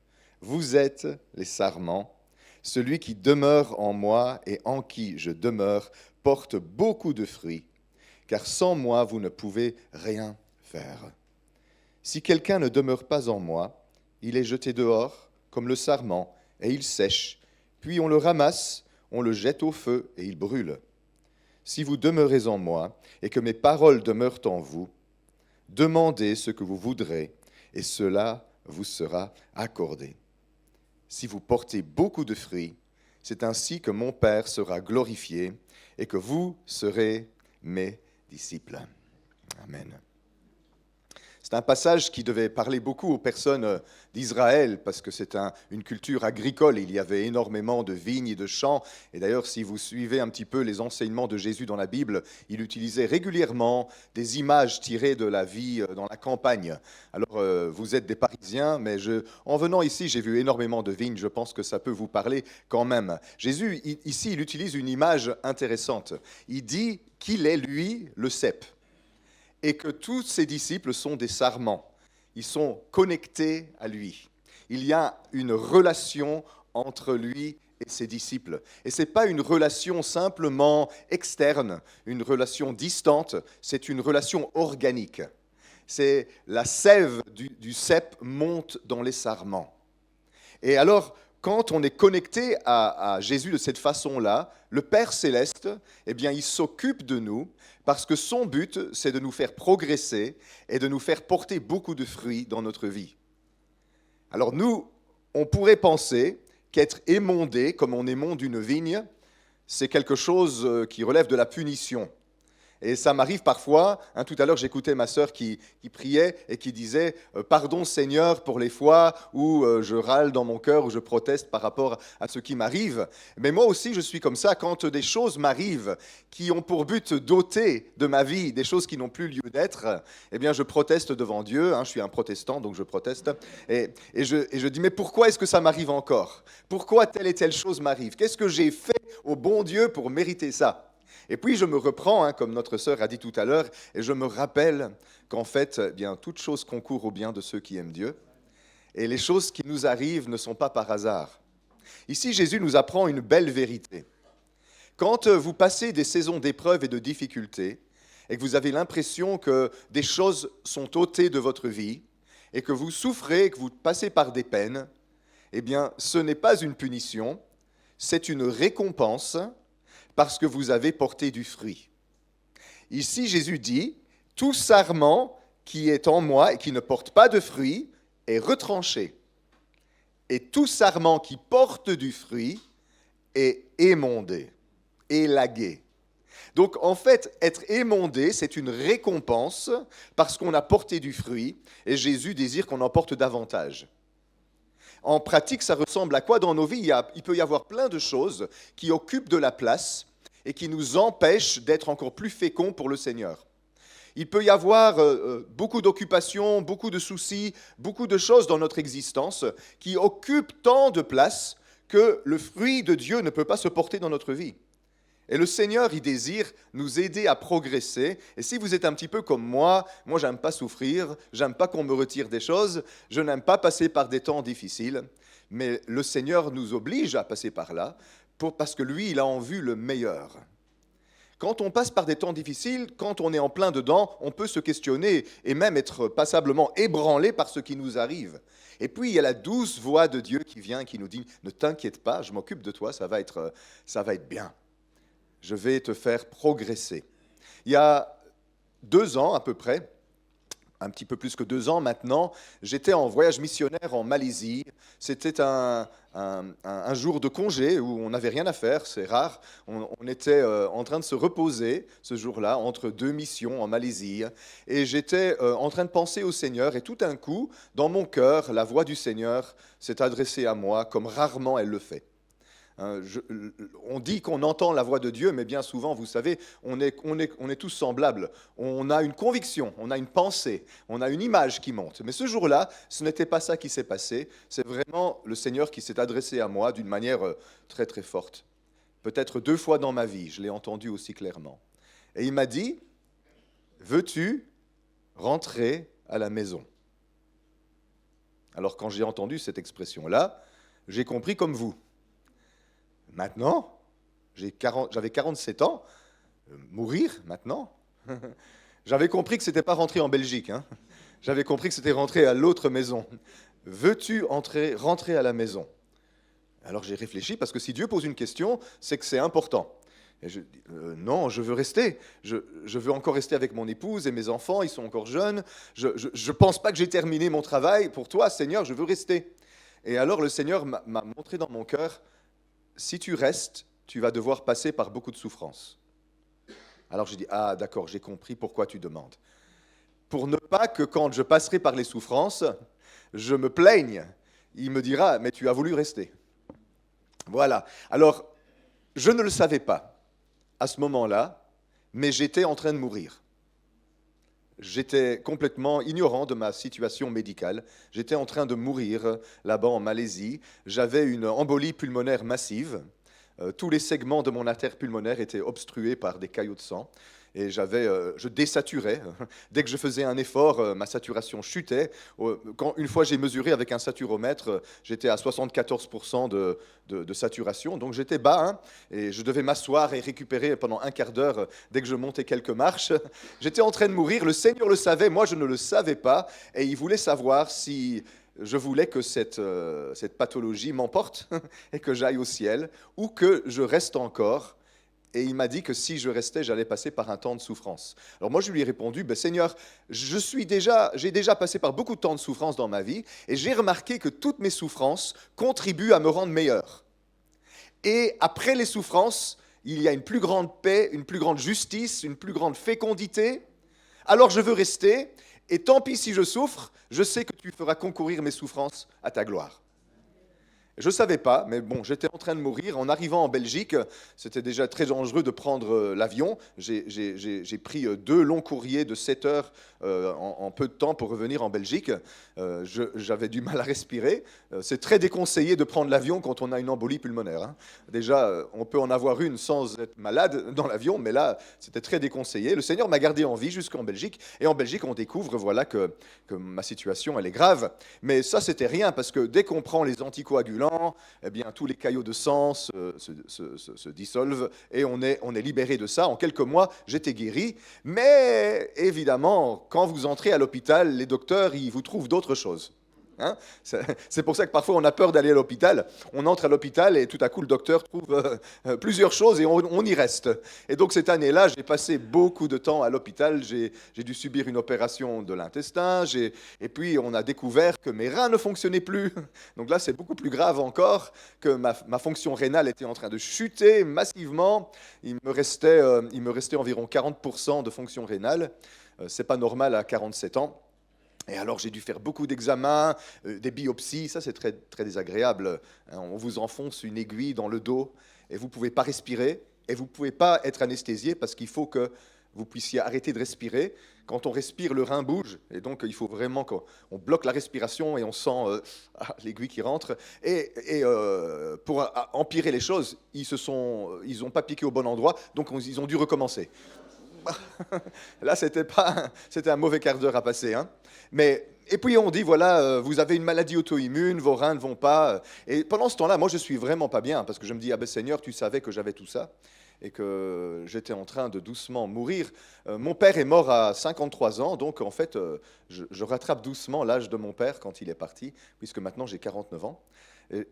vous êtes les sarments. Celui qui demeure en moi et en qui je demeure porte beaucoup de fruits, car sans moi, vous ne pouvez rien faire. Si quelqu'un ne demeure pas en moi, il est jeté dehors comme le sarment, et il sèche. Puis on le ramasse, on le jette au feu, et il brûle. Si vous demeurez en moi, et que mes paroles demeurent en vous, demandez ce que vous voudrez, et cela vous sera accordé. Si vous portez beaucoup de fruits, c'est ainsi que mon Père sera glorifié, et que vous serez mes disciples. Amen. C'est un passage qui devait parler beaucoup aux personnes d'Israël, parce que c'est une culture agricole. Il y avait énormément de vignes et de champs. Et d'ailleurs, si vous suivez un petit peu les enseignements de Jésus dans la Bible, il utilisait régulièrement des images tirées de la vie dans la campagne. Alors, vous êtes des Parisiens, mais en venant ici, j'ai vu énormément de vignes. Je pense que ça peut vous parler quand même. Jésus, ici, il utilise une image intéressante. Il dit qu'il est, lui, le cep, et que tous ses disciples sont des sarments. Ils sont connectés à lui. Il y a une relation entre lui et ses disciples. Et ce n'est pas une relation simplement externe, une relation distante, c'est une relation organique. C'est la sève du cep monte dans les sarments. Et alors, quand on est connecté à Jésus de cette façon-là, le Père céleste, eh bien, il s'occupe de nous parce que son but, c'est de nous faire progresser et de nous faire porter beaucoup de fruits dans notre vie. Alors nous, on pourrait penser qu'être émondé, comme on émonde une vigne, c'est quelque chose qui relève de la punition. Et ça m'arrive parfois, tout à l'heure j'écoutais ma sœur qui priait et qui disait « Pardon Seigneur pour les fois où je râle dans mon cœur, où je proteste par rapport à ce qui m'arrive. » Mais moi aussi je suis comme ça, quand des choses m'arrivent qui ont pour but d'ôter de ma vie des choses qui n'ont plus lieu d'être, eh bien je proteste devant Dieu, je suis un protestant donc je proteste, et je dis « Mais pourquoi est-ce que ça m'arrive encore? Pourquoi telle et telle chose m'arrive? Qu'est-ce que j'ai fait au bon Dieu pour mériter ça ?» Et puis je me reprends, comme notre sœur a dit tout à l'heure, et je me rappelle qu'en fait, eh bien, toute chose concourt au bien de ceux qui aiment Dieu. Et les choses qui nous arrivent ne sont pas par hasard. Ici, Jésus nous apprend une belle vérité. Quand vous passez des saisons d'épreuves et de difficultés, et que vous avez l'impression que des choses sont ôtées de votre vie, et que vous souffrez, que vous passez par des peines, eh bien, ce n'est pas une punition, c'est une récompense, parce que vous avez porté du fruit. Ici, Jésus dit, « Tout sarment qui est en moi et qui ne porte pas de fruit est retranché. Et tout sarment qui porte du fruit est émondé, élagué. » Donc, en fait, être émondé, c'est une récompense parce qu'on a porté du fruit et Jésus désire qu'on en porte davantage. En pratique, ça ressemble à quoi dans nos vies? Il peut y avoir plein de choses qui occupent de la place et qui nous empêchent d'être encore plus féconds pour le Seigneur. Il peut y avoir beaucoup d'occupations, beaucoup de soucis, beaucoup de choses dans notre existence qui occupent tant de place que le fruit de Dieu ne peut pas se porter dans notre vie. Et le Seigneur, il désire nous aider à progresser. Et si vous êtes un petit peu comme moi, j'aime pas souffrir, j'aime pas qu'on me retire des choses, je n'aime pas passer par des temps difficiles. Mais le Seigneur nous oblige à passer par là, parce que lui, il a en vue le meilleur. Quand on passe par des temps difficiles, quand on est en plein dedans, on peut se questionner et même être passablement ébranlé par ce qui nous arrive. Et puis, il y a la douce voix de Dieu qui vient, qui nous dit « Ne t'inquiète pas, je m'occupe de toi, ça va être bien. Je vais te faire progresser. » Il y a 2 ans à peu près, un petit peu plus que 2 ans maintenant, j'étais en voyage missionnaire en Malaisie. C'était un jour de congé où on n'avait rien à faire, c'est rare. On était en train de se reposer ce jour-là entre 2 missions en Malaisie. Et j'étais en train de penser au Seigneur et tout d'un coup, dans mon cœur, la voix du Seigneur s'est adressée à moi comme rarement elle le fait. On dit qu'on entend la voix de Dieu, mais bien souvent, vous savez, on est tous semblables. On a une conviction, on a une pensée, on a une image qui monte. Mais ce jour-là, ce n'était pas ça qui s'est passé. C'est vraiment le Seigneur qui s'est adressé à moi d'une manière très très forte. Peut-être 2 fois dans ma vie, je l'ai entendu aussi clairement. Et il m'a dit, « Veux-tu rentrer à la maison ?» Alors quand j'ai entendu cette expression-là, j'ai compris comme vous. Maintenant, j'avais 47 ans, mourir maintenant, J'avais compris que ce n'était pas rentrer en Belgique. Hein. J'avais compris que c'était rentrer à l'autre maison. Veux-tu rentrer à la maison? Alors j'ai réfléchi, parce que si Dieu pose une question, c'est que c'est important. Et je dis, non, je veux rester. Je veux encore rester avec mon épouse et mes enfants, ils sont encore jeunes. Je ne pense pas que j'ai terminé mon travail. Pour toi, Seigneur, je veux rester. Et alors le Seigneur m'a montré dans mon cœur, si tu restes, tu vas devoir passer par beaucoup de souffrances. Alors j'ai dit, ah d'accord, j'ai compris pourquoi tu demandes. Pour ne pas que quand je passerai par les souffrances, je me plaigne. Il me dira, mais tu as voulu rester. Voilà. Alors, je ne le savais pas à ce moment-là, mais j'étais en train de mourir. J'étais complètement ignorant de ma situation médicale. J'étais en train de mourir là-bas en Malaisie. J'avais une embolie pulmonaire massive. Tous les segments de mon artère pulmonaire étaient obstrués par des caillots de sang. Et je désaturais. Dès que je faisais un effort, ma saturation chutait. Une fois j'ai mesuré avec un saturomètre, j'étais à 74% de saturation, donc j'étais bas, hein, et je devais m'asseoir et récupérer pendant un quart d'heure dès que je montais quelques marches. J'étais en train de mourir, le Seigneur le savait, moi je ne le savais pas, et il voulait savoir si je voulais que cette pathologie m'emporte et que j'aille au ciel, ou que je reste encore. Et il m'a dit que si je restais, j'allais passer par un temps de souffrance. Alors moi, je lui ai répondu, Seigneur, j'ai déjà passé par beaucoup de temps de souffrance dans ma vie, et j'ai remarqué que toutes mes souffrances contribuent à me rendre meilleur. Et après les souffrances, il y a une plus grande paix, une plus grande justice, une plus grande fécondité. Alors je veux rester, et tant pis si je souffre, je sais que tu feras concourir mes souffrances à ta gloire. Je ne savais pas, mais bon, j'étais en train de mourir. En arrivant en Belgique, c'était déjà très dangereux de prendre l'avion. J'ai pris 2 longs courriers de 7 heures en peu de temps pour revenir en Belgique. J'avais du mal à respirer. C'est très déconseillé de prendre l'avion quand on a une embolie pulmonaire. Hein. Déjà, on peut en avoir une sans être malade dans l'avion, mais là, c'était très déconseillé. Le Seigneur m'a gardé en vie jusqu'en Belgique. Et en Belgique, on découvre voilà, que ma situation, elle est grave. Mais ça, c'était rien, parce que dès qu'on prend les anticoagulants, eh bien, tous les caillots de sang se dissolvent et on est libéré de ça. En quelques mois, j'étais guéri. Mais évidemment, quand vous entrez à l'hôpital, les docteurs, ils vous trouvent d'autres choses. Hein, c'est pour ça que parfois on a peur d'aller à l'hôpital. On entre à l'hôpital et tout à coup le docteur trouve plusieurs choses et on y reste. Et donc cette année-là, j'ai passé beaucoup de temps à l'hôpital. J'ai dû subir une opération de l'intestin. Et puis on a découvert que mes reins ne fonctionnaient plus. Donc là, c'est beaucoup plus grave encore, que ma fonction rénale était en train de chuter massivement. Il me restait environ 40% de fonction rénale. C'est pas normal à 47 ans. Et alors j'ai dû faire beaucoup d'examens, des biopsies, ça c'est très, très désagréable. On vous enfonce une aiguille dans le dos et vous ne pouvez pas respirer et vous ne pouvez pas être anesthésié parce qu'il faut que vous puissiez arrêter de respirer. Quand on respire, le rein bouge et donc il faut vraiment qu'on bloque la respiration et on sent l'aiguille qui rentre. Et pour empirer les choses, ils n'ont pas piqué au bon endroit, donc ils ont dû recommencer. Là, c'était un mauvais quart d'heure à passer. Hein. Et puis on dit, voilà, vous avez une maladie auto-immune, vos reins ne vont pas. Et pendant ce temps-là, moi, je suis vraiment pas bien, parce que je me dis, Seigneur, tu savais que j'avais tout ça, et que j'étais en train de doucement mourir. Mon père est mort à 53 ans, donc en fait, je rattrape doucement l'âge de mon père quand il est parti, puisque maintenant j'ai 49 ans.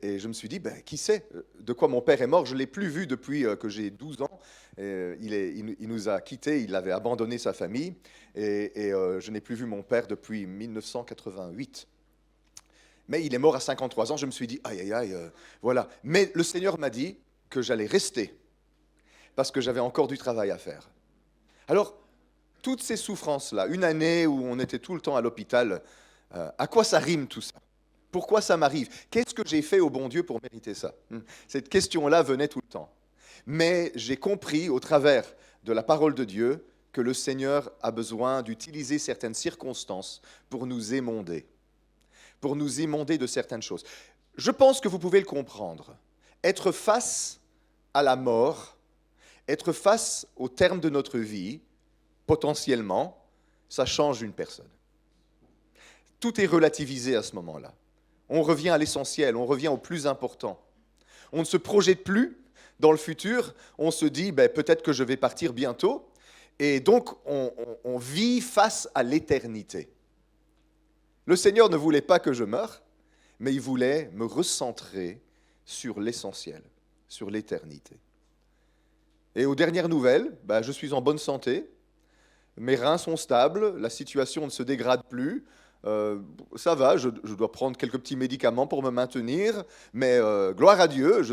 Et je me suis dit, qui sait de quoi mon père est mort? Je ne l'ai plus vu depuis que j'ai 12 ans. Il nous a quittés, il avait abandonné sa famille. Et je n'ai plus vu mon père depuis 1988. Mais il est mort à 53 ans. Je me suis dit, aïe, aïe, aïe, voilà. Mais le Seigneur m'a dit que j'allais rester, parce que j'avais encore du travail à faire. Alors, toutes ces souffrances-là, une année où on était tout le temps à l'hôpital, à quoi ça rime tout ça? Pourquoi ça m'arrive? Qu'est-ce que j'ai fait au bon Dieu pour mériter ça? Cette question-là venait tout le temps. Mais j'ai compris au travers de la parole de Dieu que le Seigneur a besoin d'utiliser certaines circonstances pour nous émonder de certaines choses. Je pense que vous pouvez le comprendre. Être face à la mort, être face au terme de notre vie, potentiellement, ça change une personne. Tout est relativisé à ce moment-là. On revient à l'essentiel, on revient au plus important. On ne se projette plus dans le futur, on se dit peut-être que je vais partir bientôt. Et donc, on vit face à l'éternité. Le Seigneur ne voulait pas que je meure, mais il voulait me recentrer sur l'essentiel, sur l'éternité. Et aux dernières nouvelles, je suis en bonne santé, mes reins sont stables, la situation ne se dégrade plus, ça va, je dois prendre quelques petits médicaments pour me maintenir, mais gloire à Dieu, je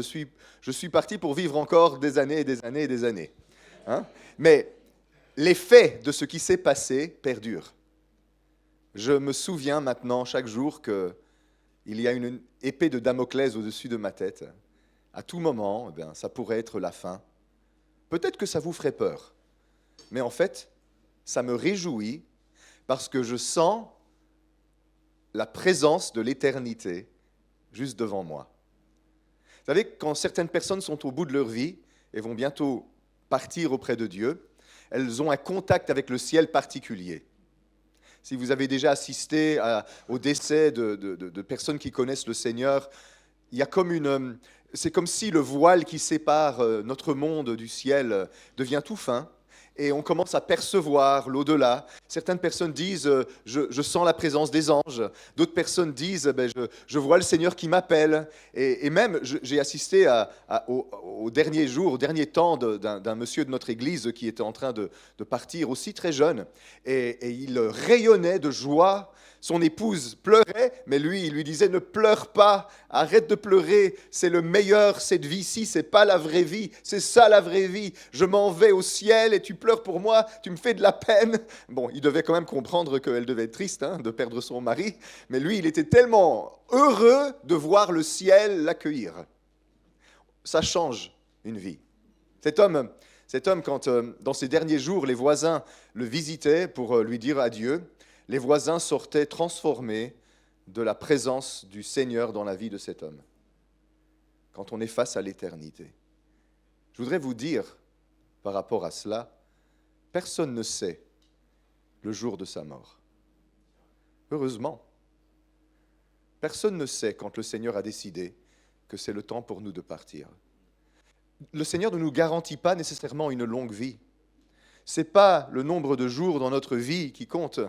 suis parti pour vivre encore des années et des années et des années. Hein? Mais l'effet de ce qui s'est passé perdure. Je me souviens maintenant chaque jour qu'il y a une épée de Damoclès au-dessus de ma tête. À tout moment, ça pourrait être la fin. Peut-être que ça vous ferait peur, mais en fait, ça me réjouit parce que je sens la présence de l'éternité juste devant moi. Vous savez, quand certaines personnes sont au bout de leur vie et vont bientôt partir auprès de Dieu, elles ont un contact avec le ciel particulier. Si vous avez déjà assisté au décès de personnes qui connaissent le Seigneur, il y a comme c'est comme si le voile qui sépare notre monde du ciel devient tout fin et on commence à percevoir l'au-delà. Certaines personnes disent je sens la présence des anges. D'autres personnes disent je vois le Seigneur qui m'appelle. Et même j'ai assisté au dernier jour, au dernier temps d'un monsieur de notre église qui était en train de partir aussi très jeune. Et il rayonnait de joie. Son épouse pleurait, mais lui, il lui disait « Ne pleure pas, arrête de pleurer, c'est le meilleur, cette vie-ci, c'est pas la vraie vie, c'est ça la vraie vie. Je m'en vais au ciel et tu pleures pour moi, tu me fais de la peine. » Bon, il devait quand même comprendre qu'elle devait être triste de perdre son mari, mais lui, il était tellement heureux de voir le ciel l'accueillir. Ça change une vie. Cet homme, quand dans ses derniers jours, les voisins le visitaient pour lui dire adieu, les voisins sortaient transformés de la présence du Seigneur dans la vie de cet homme, quand on est face à l'éternité. Je voudrais vous dire, par rapport à cela, personne ne sait le jour de sa mort. Heureusement, personne ne sait quand le Seigneur a décidé que c'est le temps pour nous de partir. Le Seigneur ne nous garantit pas nécessairement une longue vie. Ce n'est pas le nombre de jours dans notre vie qui compte,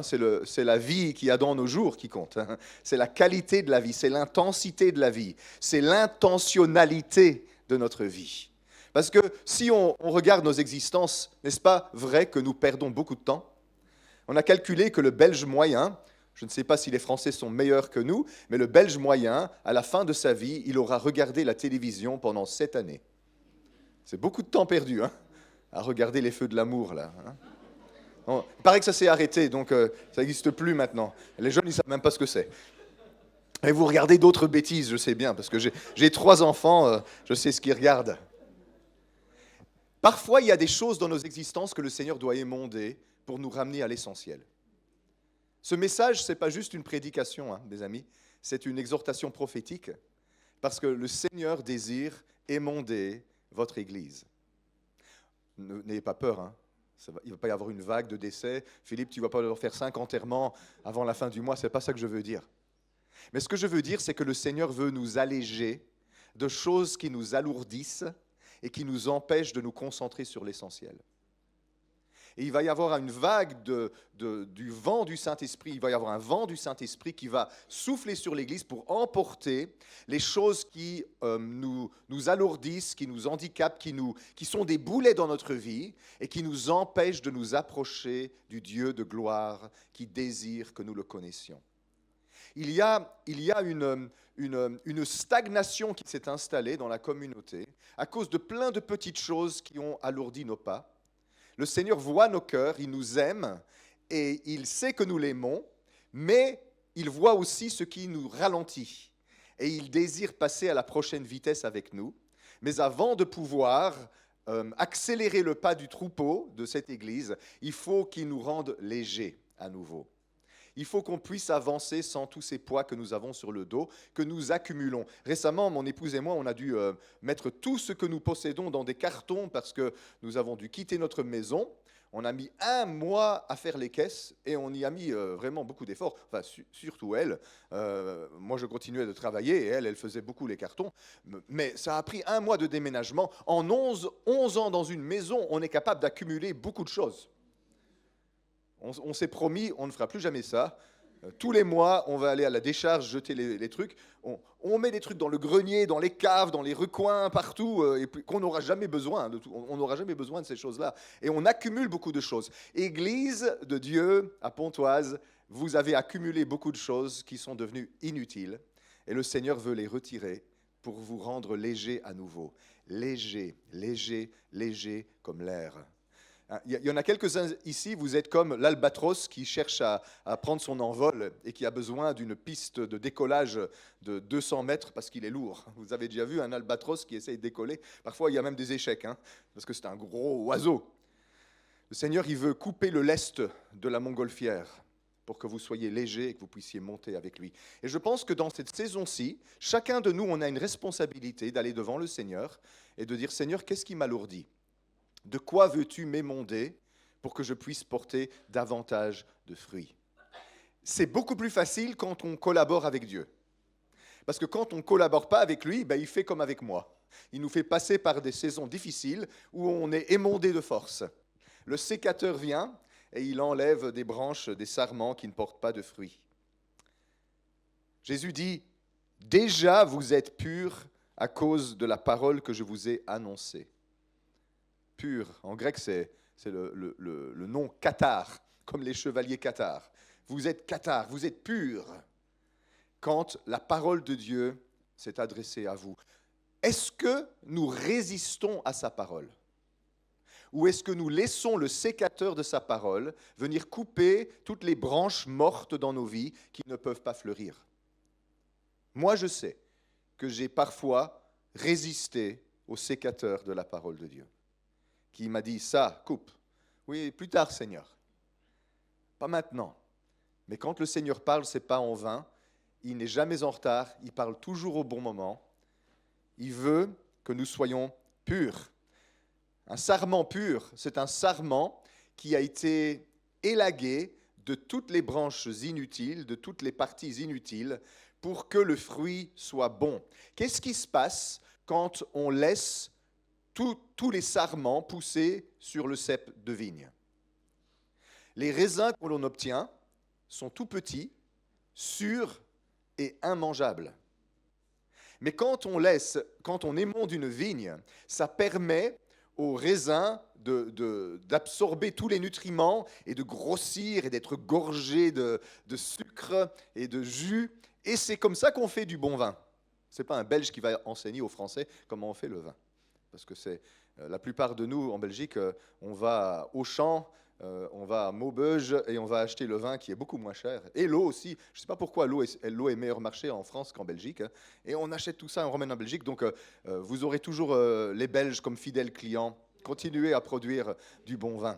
c'est la vie qu'il y a dans nos jours qui compte. C'est la qualité de la vie, c'est l'intensité de la vie, c'est l'intentionnalité de notre vie. Parce que si on regarde nos existences, n'est-ce pas vrai que nous perdons beaucoup de temps ? On a calculé que le Belge moyen, je ne sais pas si les Français sont meilleurs que nous, mais le Belge moyen, à la fin de sa vie, il aura regardé la télévision pendant 7 années. C'est beaucoup de temps perdu, à regarder les feux de l'amour, là. Il paraît que ça s'est arrêté, donc ça n'existe plus maintenant. Les jeunes, ils ne savent même pas ce que c'est. Et vous regardez d'autres bêtises, je sais bien, parce que j'ai 3 enfants, je sais ce qu'ils regardent. Parfois, il y a des choses dans nos existences que le Seigneur doit émonder pour nous ramener à l'essentiel. Ce message, ce n'est pas juste une prédication, mes amis, c'est une exhortation prophétique, parce que le Seigneur désire émonder votre Église. N'ayez pas peur, il ne va pas y avoir une vague de décès. Philippe, tu ne vas pas leur faire 5 enterrements avant la fin du mois, ce n'est pas ça que je veux dire. Mais ce que je veux dire, c'est que le Seigneur veut nous alléger de choses qui nous alourdissent et qui nous empêchent de nous concentrer sur l'essentiel. Et il va y avoir une vague du vent du Saint-Esprit, il va y avoir un vent du Saint-Esprit qui va souffler sur l'Église pour emporter les choses qui nous alourdissent, qui nous handicapent, qui sont des boulets dans notre vie et qui nous empêchent de nous approcher du Dieu de gloire qui désire que nous le connaissions. Il y a une stagnation qui s'est installée dans la communauté à cause de plein de petites choses qui ont alourdi nos pas. Le Seigneur voit nos cœurs, il nous aime et il sait que nous l'aimons, mais il voit aussi ce qui nous ralentit et il désire passer à la prochaine vitesse avec nous. Mais avant de pouvoir accélérer le pas du troupeau de cette Église, il faut qu'il nous rende légers à nouveau. Il faut qu'on puisse avancer sans tous ces poids que nous avons sur le dos, que nous accumulons. Récemment, mon épouse et moi, on a dû mettre tout ce que nous possédons dans des cartons parce que nous avons dû quitter notre maison. On a mis 1 mois à faire les caisses et on y a mis vraiment beaucoup d'efforts. Enfin, surtout elle. Moi, je continuais de travailler et elle faisait beaucoup les cartons. Mais ça a pris 1 mois de déménagement. En 11 ans dans une maison, on est capable d'accumuler beaucoup de choses. On s'est promis, on ne fera plus jamais ça. Tous les mois, on va aller à la décharge, jeter les trucs. On met des trucs dans le grenier, dans les caves, dans les recoins, partout, et puis qu'on n'aura jamais besoin de tout. On n'aura jamais besoin de ces choses-là. Et on accumule beaucoup de choses. Église de Dieu à Pontoise, vous avez accumulé beaucoup de choses qui sont devenues inutiles. Et le Seigneur veut les retirer pour vous rendre léger à nouveau. Léger, léger, léger comme l'air. Il y en a quelques-uns ici, vous êtes comme l'albatros qui cherche à prendre son envol et qui a besoin d'une piste de décollage de 200 mètres parce qu'il est lourd. Vous avez déjà vu un albatros qui essaye de décoller? Parfois, il y a même des échecs, parce que c'est un gros oiseau. Le Seigneur, il veut couper le lest de la montgolfière pour que vous soyez léger et que vous puissiez monter avec lui. Et je pense que dans cette saison-ci, chacun de nous, on a une responsabilité d'aller devant le Seigneur et de dire, Seigneur, qu'est-ce qui m'alourdit? De quoi veux-tu m'émonder pour que je puisse porter davantage de fruits? C'est beaucoup plus facile quand on collabore avec Dieu. Parce que quand on ne collabore pas avec lui, il fait comme avec moi. Il nous fait passer par des saisons difficiles où on est émondé de force. Le sécateur vient et il enlève des branches, des sarments qui ne portent pas de fruits. Jésus dit, « Déjà vous êtes purs à cause de la parole que je vous ai annoncée. » Pur, en grec c'est le nom cathare, comme les chevaliers cathares. Vous êtes cathare, vous êtes pur quand la parole de Dieu s'est adressée à vous. Est-ce que nous résistons à sa parole? Ou est-ce que nous laissons le sécateur de sa parole venir couper toutes les branches mortes dans nos vies qui ne peuvent pas fleurir? Moi, je sais que j'ai parfois résisté au sécateur de la parole de Dieu, qui m'a dit, ça, coupe. Oui, plus tard, Seigneur. Pas maintenant. Mais quand le Seigneur parle, ce n'est pas en vain. Il n'est jamais en retard. Il parle toujours au bon moment. Il veut que nous soyons purs. Un sarment pur, c'est un sarment qui a été élagué de toutes les branches inutiles, de toutes les parties inutiles, pour que le fruit soit bon. Qu'est-ce qui se passe quand on laisse tous les sarments poussés sur le cep de vigne? Les raisins que l'on obtient sont tout petits, sûrs et immangeables. Mais quand on émonde une vigne, ça permet aux raisins d'absorber tous les nutriments et de grossir et d'être gorgés de sucre et de jus. Et c'est comme ça qu'on fait du bon vin. Ce n'est pas un Belge qui va enseigner aux Français comment on fait le vin. Parce que c'est la plupart de nous en Belgique, on va au champ, on va à Maubeuge et on va acheter le vin qui est beaucoup moins cher. Et l'eau aussi. Je ne sais pas pourquoi l'eau est meilleur marché en France qu'en Belgique. Et on achète tout ça, on ramène en Belgique. Donc vous aurez toujours les Belges comme fidèles clients. Continuez à produire du bon vin.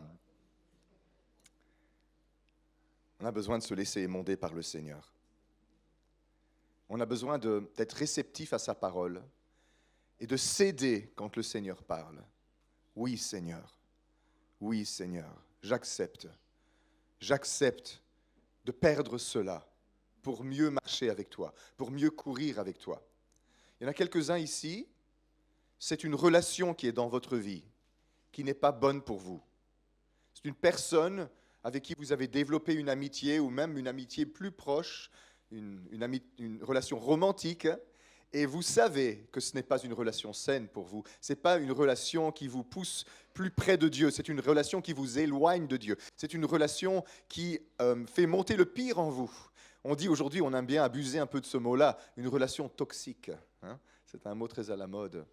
On a besoin de se laisser émonder par le Seigneur. On a besoin d'être réceptif à sa parole et de céder quand le Seigneur parle. Oui, Seigneur. Oui, Seigneur. J'accepte. J'accepte de perdre cela pour mieux marcher avec toi, pour mieux courir avec toi. Il y en a quelques-uns ici, c'est une relation qui est dans votre vie, qui n'est pas bonne pour vous. C'est une personne avec qui vous avez développé une amitié ou même une amitié plus proche, une relation romantique, et vous savez que ce n'est pas une relation saine pour vous. Ce n'est pas une relation qui vous pousse plus près de Dieu. C'est une relation qui vous éloigne de Dieu. C'est une relation qui fait monter le pire en vous. On dit aujourd'hui, on aime bien abuser un peu de ce mot-là, une relation toxique. C'est un mot très à la mode.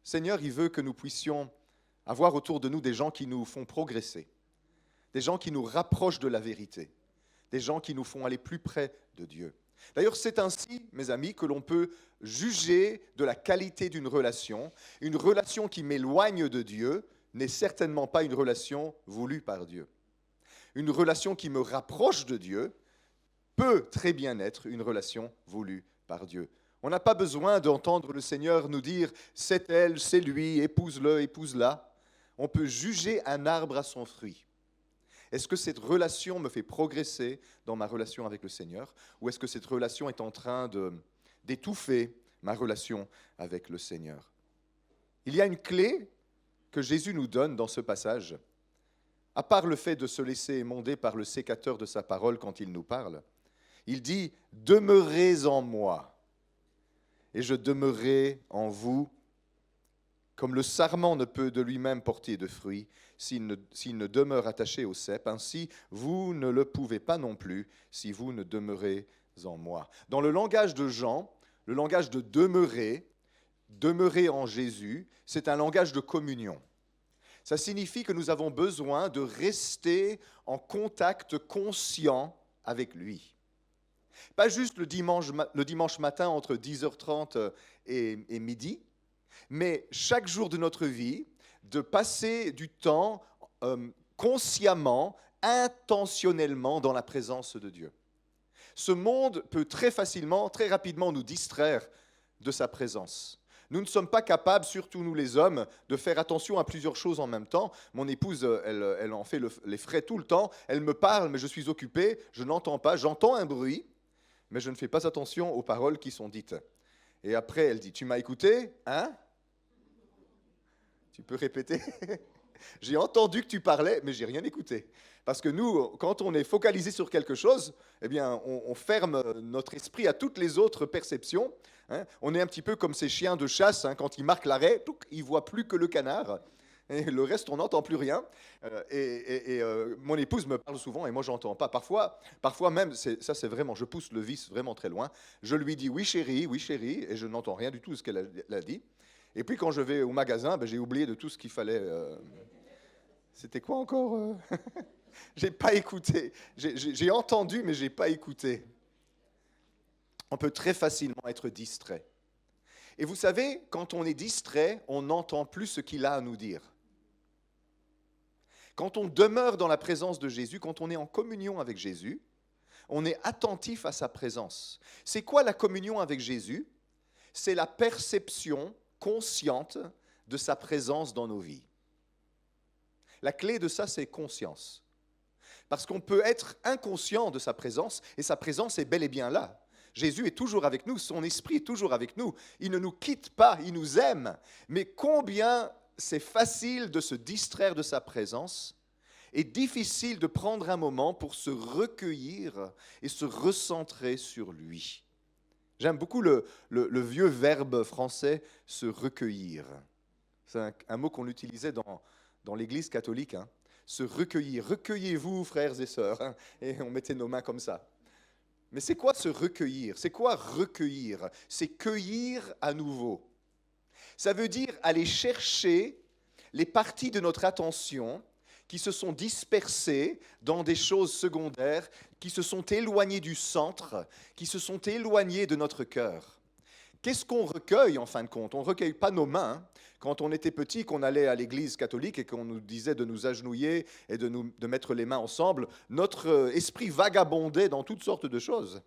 Seigneur, il veut que nous puissions avoir autour de nous des gens qui nous font progresser, des gens qui nous rapprochent de la vérité, des gens qui nous font aller plus près de Dieu. D'ailleurs, c'est ainsi, mes amis, que l'on peut juger de la qualité d'une relation. Une relation qui m'éloigne de Dieu n'est certainement pas une relation voulue par Dieu. Une relation qui me rapproche de Dieu, peut très bien être une relation voulue par Dieu. On n'a pas besoin d'entendre le Seigneur nous dire « c'est elle, c'est lui, épouse-le, épouse-la ». On peut juger un arbre à son fruit. Est-ce que cette relation me fait progresser dans ma relation avec le Seigneur, ou est-ce que cette relation est en train d'étouffer ma relation avec le Seigneur? Il y a une clé que Jésus nous donne dans ce passage. À part le fait de se laisser émonder par le sécateur de sa parole quand il nous parle, il dit « Demeurez en moi, et je demeurerai en vous, comme le sarment ne peut de lui-même porter de fruits s'il ne demeure attaché au cep, ainsi vous ne le pouvez pas non plus si vous ne demeurez en moi. » Dans le langage de Jean, le langage de demeurer en Jésus, c'est un langage de communion. Ça signifie que nous avons besoin de rester en contact conscient avec lui. Pas juste le dimanche matin entre 10h30 et midi, mais chaque jour de notre vie, de passer du temps consciemment, intentionnellement dans la présence de Dieu. Ce monde peut très facilement, très rapidement nous distraire de sa présence. Nous ne sommes pas capables, surtout nous les hommes, de faire attention à plusieurs choses en même temps. Mon épouse, elle en fait les frais tout le temps. Elle me parle, mais je suis occupé, je n'entends pas, j'entends un bruit, mais je ne fais pas attention aux paroles qui sont dites. Et après, elle dit, tu m'as écouté, hein? Tu peux répéter? J'ai entendu que tu parlais, mais j'ai rien écouté. Parce que nous, quand on est focalisé sur quelque chose, eh bien, on ferme notre esprit à toutes les autres perceptions. Hein. On est un petit peu comme ces chiens de chasse, hein, quand ils marquent l'arrêt, ils ne voient plus que le canard. Et le reste, on n'entend plus rien. Mon épouse me parle souvent et moi, je n'entends pas. Parfois même, ça c'est vraiment, je pousse le vice vraiment très loin. Je lui dis oui chérie, et je n'entends rien du tout de ce qu'elle a dit. Et puis quand je vais au magasin, j'ai oublié de tout ce qu'il fallait. C'était quoi encore? J'ai pas écouté. J'ai entendu, mais j'ai pas écouté. On peut très facilement être distrait. Et vous savez, quand on est distrait, on n'entend plus ce qu'il a à nous dire. Quand on demeure dans la présence de Jésus, quand on est en communion avec Jésus, on est attentif à sa présence. C'est quoi la communion avec Jésus? C'est la perception consciente de sa présence dans nos vies. La clé de ça, c'est conscience. Parce qu'on peut être inconscient de sa présence, et sa présence est bel et bien là. Jésus est toujours avec nous, son esprit est toujours avec nous. Il ne nous quitte pas, il nous aime. Mais combien c'est facile de se distraire de sa présence et difficile de prendre un moment pour se recueillir et se recentrer sur lui. J'aime beaucoup le vieux verbe français « se recueillir ». C'est un mot qu'on utilisait dans l'Église catholique. Hein. Se recueillir. Recueillez-vous, frères et sœurs. Hein, et on mettait nos mains comme ça. Mais c'est quoi se recueillir? C'est quoi recueillir? C'est cueillir à nouveau. Ça veut dire aller chercher les parties de notre attention qui se sont dispersées dans des choses secondaires, qui se sont éloignées du centre, qui se sont éloignées de notre cœur. Qu'est-ce qu'on recueille en fin de compte? On ne recueille pas nos mains. Quand on était petit, qu'on allait à l'église catholique et qu'on nous disait de nous agenouiller et de mettre les mains ensemble, notre esprit vagabondait dans toutes sortes de choses.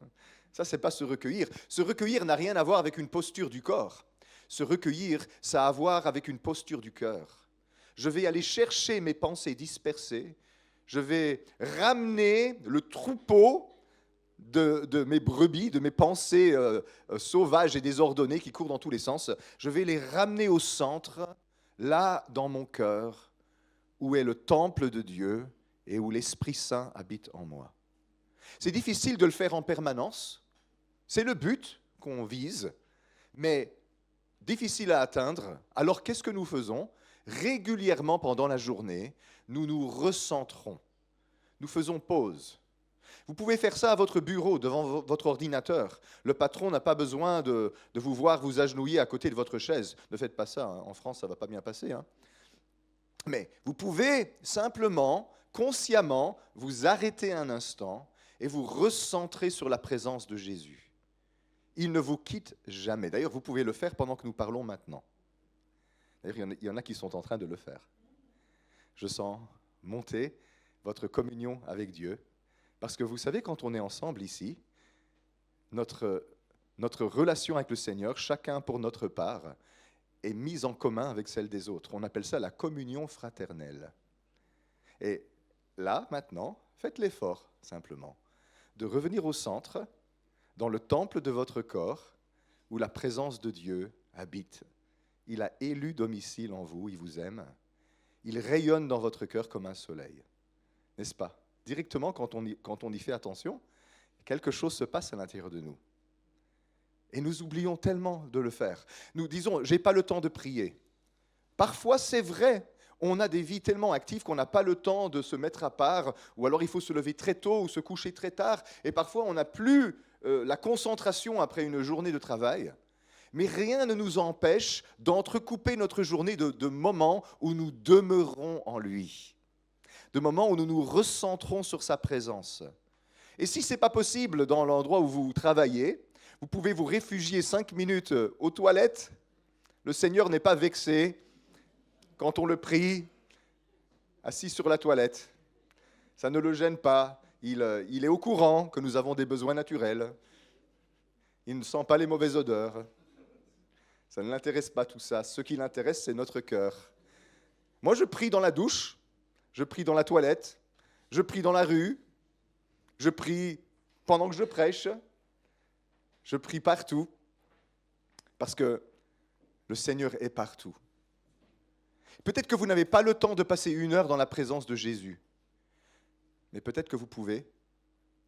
Ça, ce n'est pas se recueillir. Se recueillir n'a rien à voir avec une posture du corps. Se recueillir, ça a à voir avec une posture du cœur. Je vais aller chercher mes pensées dispersées. Je vais ramener le troupeau de mes brebis, de mes pensées sauvages et désordonnées qui courent dans tous les sens. Je vais les ramener au centre, là dans mon cœur, où est le temple de Dieu et où l'Esprit Saint habite en moi. C'est difficile de le faire en permanence. C'est le but qu'on vise, mais difficile à atteindre. Alors qu'est-ce que nous faisons? Régulièrement pendant la journée, nous nous recentrons. Nous faisons pause. Vous pouvez faire ça à votre bureau, devant votre ordinateur. Le patron n'a pas besoin de vous voir vous agenouiller à côté de votre chaise. Ne faites pas ça, hein. En France, ça ne va pas bien passer. Hein. Mais vous pouvez simplement, consciemment, vous arrêter un instant et vous recentrer sur la présence de Jésus. Il ne vous quitte jamais. D'ailleurs, vous pouvez le faire pendant que nous parlons maintenant. D'ailleurs, il y en a qui sont en train de le faire. Je sens monter votre communion avec Dieu. Parce que vous savez, quand on est ensemble ici, notre relation avec le Seigneur, chacun pour notre part, est mise en commun avec celle des autres. On appelle ça la communion fraternelle. Et là, maintenant, faites l'effort, simplement, de revenir au centre, dans le temple de votre corps, où la présence de Dieu habite. Il a élu domicile en vous, il vous aime. Il rayonne dans votre cœur comme un soleil. N'est-ce pas? Directement, quand on y fait attention, quelque chose se passe à l'intérieur de nous. Et nous oublions tellement de le faire. Nous disons, j'ai pas le temps de prier. Parfois, c'est vrai. On a des vies tellement actives qu'on n'a pas le temps de se mettre à part, ou alors il faut se lever très tôt ou se coucher très tard. Et parfois, on n'a plus la concentration après une journée de travail. Mais rien ne nous empêche d'entrecouper notre journée de moments où nous demeurons en lui, de moments où nous nous recentrons sur sa présence. Et si ce n'est pas possible dans l'endroit où vous travaillez, vous pouvez vous réfugier 5 minutes aux toilettes. Le Seigneur n'est pas vexé quand on le prie, assis sur la toilette. Ça ne le gêne pas. Il est au courant que nous avons des besoins naturels. Il ne sent pas les mauvaises odeurs. Ça ne l'intéresse pas tout ça. Ce qui l'intéresse, c'est notre cœur. Moi, je prie dans la douche, je prie dans la toilette, je prie dans la rue, je prie pendant que je prêche, je prie partout, parce que le Seigneur est partout. Peut-être que vous n'avez pas le temps de passer 1 heure dans la présence de Jésus, mais peut-être que vous pouvez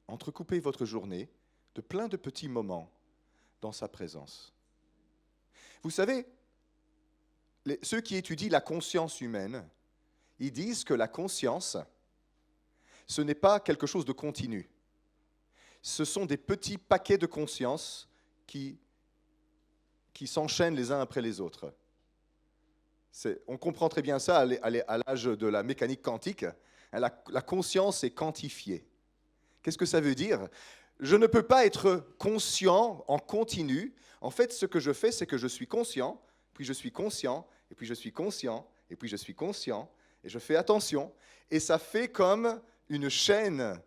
entrecouper votre journée de plein de petits moments dans sa présence. Vous savez, ceux qui étudient la conscience humaine, ils disent que la conscience, ce n'est pas quelque chose de continu. Ce sont des petits paquets de conscience qui s'enchaînent les uns après les autres. On comprend très bien ça à l'âge de la mécanique quantique. La conscience est quantifiée. Qu'est-ce que ça veut dire ? Je ne peux pas être conscient en continu. En fait, ce que je fais, c'est que je suis conscient, puis je suis conscient, et puis je suis conscient, et puis je suis conscient, et je fais attention. Et ça fait comme une chaîne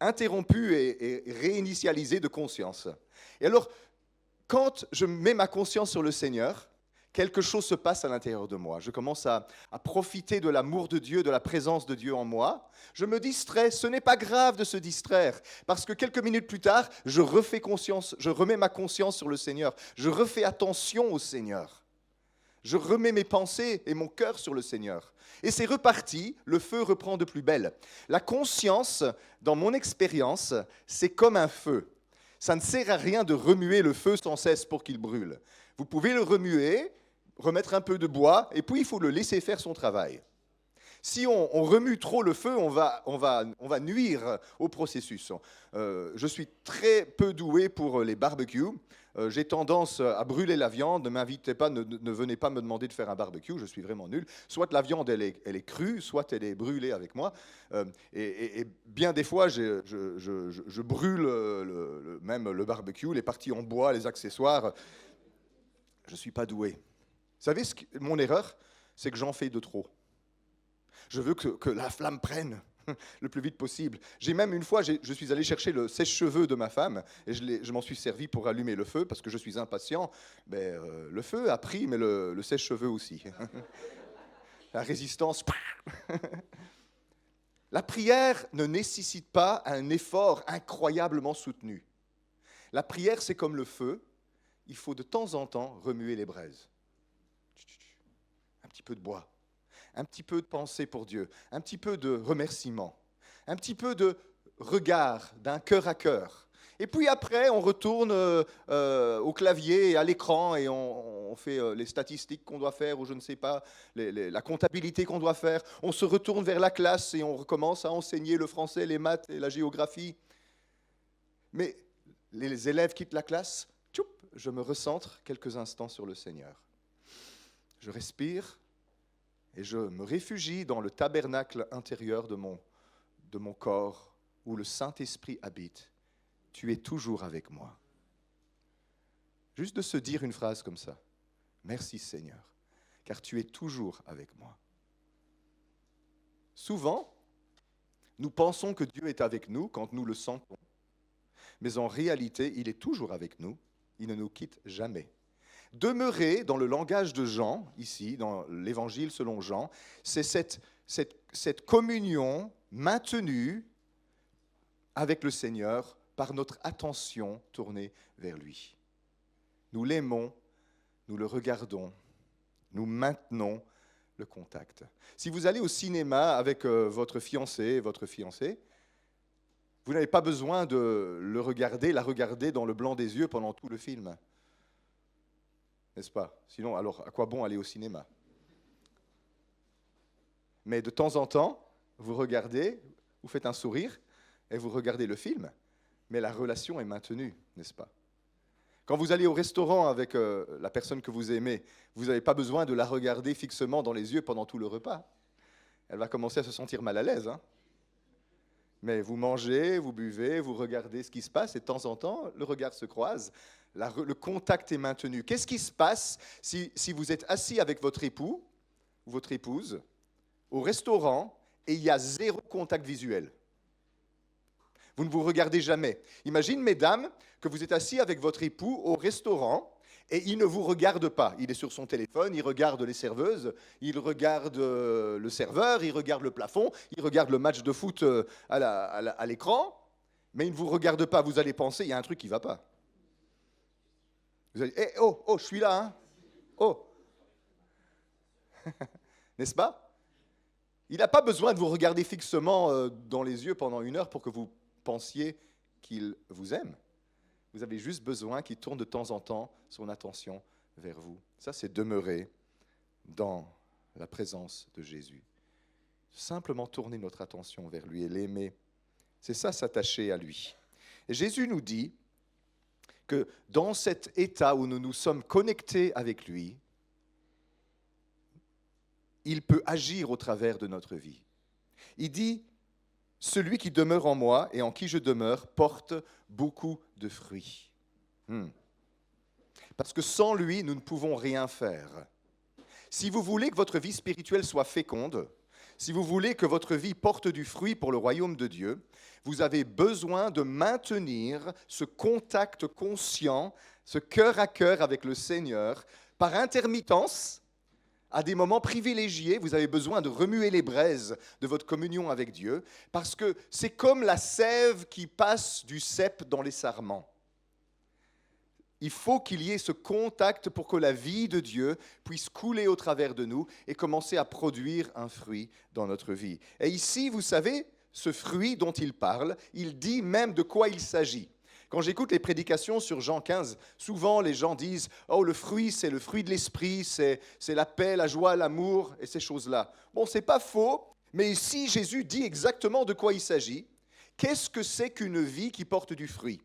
interrompue et réinitialisée de conscience. Et alors, quand je mets ma conscience sur le Seigneur, quelque chose se passe à l'intérieur de moi. Je commence à profiter de l'amour de Dieu, de la présence de Dieu en moi. Je me distrais. Ce n'est pas grave de se distraire, parce que quelques minutes plus tard, je remets ma conscience sur le Seigneur. Je refais attention au Seigneur. Je remets mes pensées et mon cœur sur le Seigneur. Et c'est reparti, le feu reprend de plus belle. La conscience, dans mon expérience, c'est comme un feu. Ça ne sert à rien de remuer le feu sans cesse pour qu'il brûle. Vous pouvez le remuer, remettre un peu de bois, et puis il faut le laisser faire son travail. Si on remue trop le feu, on va nuire au processus. Je suis très peu doué pour les barbecues. J'ai tendance à brûler la viande. Ne m'invitez pas, ne venez pas me demander de faire un barbecue. Je suis vraiment nul. Soit la viande, elle est crue, soit elle est brûlée avec moi. Et bien des fois, je brûle même le barbecue, les parties en bois, les accessoires. Je ne suis pas doué. Vous savez, mon erreur, c'est que j'en fais de trop. Je veux que la flamme prenne le plus vite possible. J'ai même une fois, je suis allé chercher le sèche-cheveux de ma femme et je m'en suis servi pour allumer le feu parce que je suis impatient. Mais le feu a pris, mais le sèche-cheveux aussi. La résistance. La prière ne nécessite pas un effort incroyablement soutenu. La prière, c'est comme le feu. Il faut de temps en temps remuer les braises. Un petit peu de bois. Un petit peu de pensée pour Dieu, un petit peu de remerciement, un petit peu de regard, d'un cœur à cœur. Et puis après, on retourne au clavier et à l'écran et on fait les statistiques qu'on doit faire ou je ne sais pas, la comptabilité qu'on doit faire. On se retourne vers la classe et on recommence à enseigner le français, les maths et la géographie. Mais les élèves quittent la classe, tchoup, je me recentre quelques instants sur le Seigneur. Je respire. Et je me réfugie dans le tabernacle intérieur de mon corps où le Saint-Esprit habite. Tu es toujours avec moi. Juste de se dire une phrase comme ça. Merci Seigneur, car tu es toujours avec moi. Souvent, Nous pensons que Dieu est avec nous quand nous le sentons. Mais en réalité, il est toujours avec nous. Il ne nous quitte jamais. Demeurer, dans le langage de Jean, ici, dans l'Évangile selon Jean, c'est cette communion maintenue avec le Seigneur par notre attention tournée vers lui. Nous l'aimons, nous le regardons, nous maintenons le contact. Si vous allez au cinéma avec votre fiancé, votre fiancée, vous n'avez pas besoin de la regarder dans le blanc des yeux pendant tout le film. N'est-ce pas? Sinon, alors, à quoi bon aller au cinéma? Mais de temps en temps, vous regardez, vous faites un sourire, et vous regardez le film, mais la relation est maintenue, n'est-ce pas? Quand vous allez au restaurant avec la personne que vous aimez, vous n'avez pas besoin de la regarder fixement dans les yeux pendant tout le repas. Elle va commencer à se sentir mal à l'aise. Hein? Mais vous mangez, vous buvez, vous regardez ce qui se passe, et de temps en temps, le regard se croise, le contact est maintenu. Qu'est-ce qui se passe si vous êtes assis avec votre époux ou votre épouse au restaurant et il y a zéro contact visuel? Vous ne vous regardez jamais. Imagine, mesdames, que vous êtes assis avec votre époux au restaurant et il ne vous regarde pas. Il est sur son téléphone, il regarde les serveuses, il regarde le serveur, il regarde le plafond, il regarde le match de foot à l'écran, mais il ne vous regarde pas. Vous allez penser, il y a un truc qui ne va pas. Vous allez, oh, je suis là, hein? Oh. N'est-ce pas? Il n'a pas besoin de vous regarder fixement dans les yeux pendant 1 heure pour que vous pensiez qu'il vous aime. Vous avez juste besoin qu'il tourne de temps en temps son attention vers vous. Ça, c'est demeurer dans la présence de Jésus. Simplement tourner notre attention vers lui et l'aimer. C'est ça, s'attacher à lui. Et Jésus nous dit que dans cet état où nous nous sommes connectés avec lui, il peut agir au travers de notre vie. Il dit, « Celui qui demeure en moi et en qui je demeure porte beaucoup de fruits. » Parce que sans lui, nous ne pouvons rien faire. Si vous voulez que votre vie spirituelle soit féconde, si vous voulez que votre vie porte du fruit pour le royaume de Dieu, vous avez besoin de maintenir ce contact conscient, ce cœur à cœur avec le Seigneur, par intermittence. À des moments privilégiés, vous avez besoin de remuer les braises de votre communion avec Dieu, parce que c'est comme la sève qui passe du cep dans les sarments. Il faut qu'il y ait ce contact pour que la vie de Dieu puisse couler au travers de nous et commencer à produire un fruit dans notre vie. Et ici, vous savez, ce fruit dont il parle, il dit même de quoi il s'agit. Quand j'écoute les prédications sur Jean 15, souvent les gens disent « Oh, le fruit, c'est le fruit de l'esprit, c'est la paix, la joie, l'amour et ces choses-là. » Bon, c'est pas faux, mais ici, Jésus dit exactement de quoi il s'agit. Qu'est-ce que c'est qu'une vie qui porte du fruit?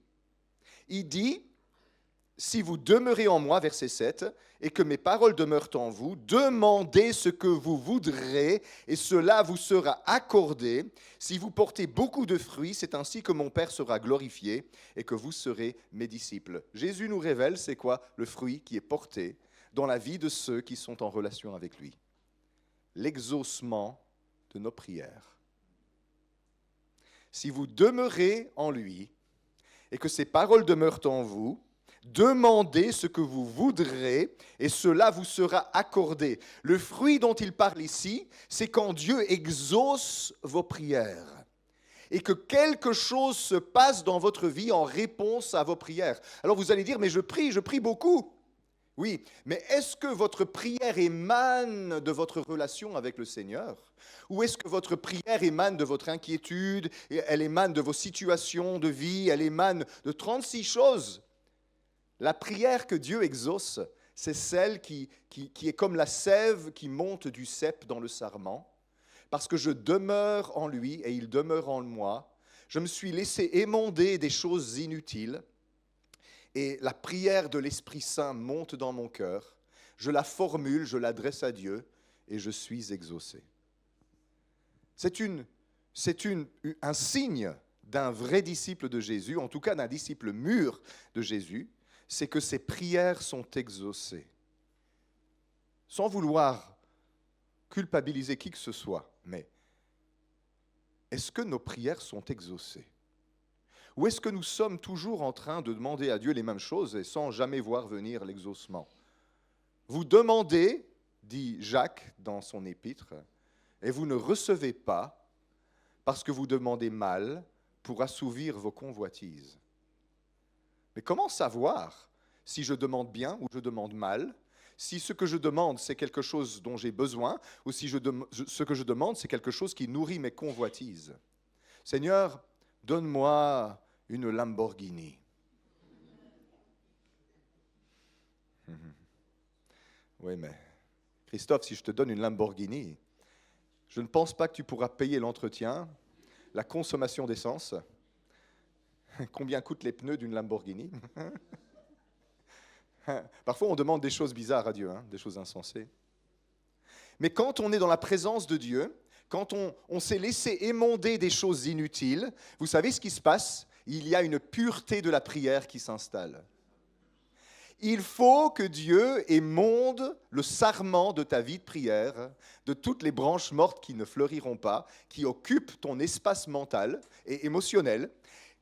Il dit « Si vous demeurez en moi, verset 7, et que mes paroles demeurent en vous, demandez ce que vous voudrez, et cela vous sera accordé. Si vous portez beaucoup de fruits, c'est ainsi que mon Père sera glorifié, et que vous serez mes disciples. » Jésus nous révèle c'est quoi le fruit qui est porté dans la vie de ceux qui sont en relation avec lui. L'exaucement de nos prières. Si vous demeurez en lui, et que ses paroles demeurent en vous, demandez ce que vous voudrez et cela vous sera accordé. Le fruit dont il parle ici, c'est quand Dieu exauce vos prières et que quelque chose se passe dans votre vie en réponse à vos prières. Alors vous allez dire, mais je prie beaucoup. Oui, mais est-ce que votre prière émane de votre relation avec le Seigneur? Ou est-ce que votre prière émane de votre inquiétude, elle émane de vos situations de vie, elle émane de 36 choses? La prière que Dieu exauce, c'est celle qui est comme la sève qui monte du cep dans le sarment, parce que je demeure en lui et il demeure en moi. Je me suis laissé émonder des choses inutiles et la prière de l'Esprit Saint monte dans mon cœur. Je la formule, je l'adresse à Dieu et je suis exaucé. C'est un signe d'un vrai disciple de Jésus, en tout cas d'un disciple mûr de Jésus, c'est que ses prières sont exaucées. Sans vouloir culpabiliser qui que ce soit, mais est-ce que nos prières sont exaucées? Ou est-ce que nous sommes toujours en train de demander à Dieu les mêmes choses et sans jamais voir venir l'exaucement? Vous demandez, dit Jacques dans son épître, et vous ne recevez pas parce que vous demandez mal pour assouvir vos convoitises. Mais comment savoir si je demande bien ou je demande mal, si ce que je demande c'est quelque chose dont j'ai besoin ou si ce que je demande c'est quelque chose qui nourrit mes convoitises? Seigneur, donne-moi une Lamborghini. Oui, mais Christophe, si je te donne une Lamborghini, je ne pense pas que tu pourras payer l'entretien, la consommation d'essence. Combien coûtent les pneus d'une Lamborghini? Parfois, on demande des choses bizarres à Dieu, des choses insensées. Mais quand on est dans la présence de Dieu, quand on s'est laissé émonder des choses inutiles, vous savez ce qui se passe? Il y a une pureté de la prière qui s'installe. Il faut que Dieu émonde le sarment de ta vie de prière, de toutes les branches mortes qui ne fleuriront pas, qui occupent ton espace mental et émotionnel,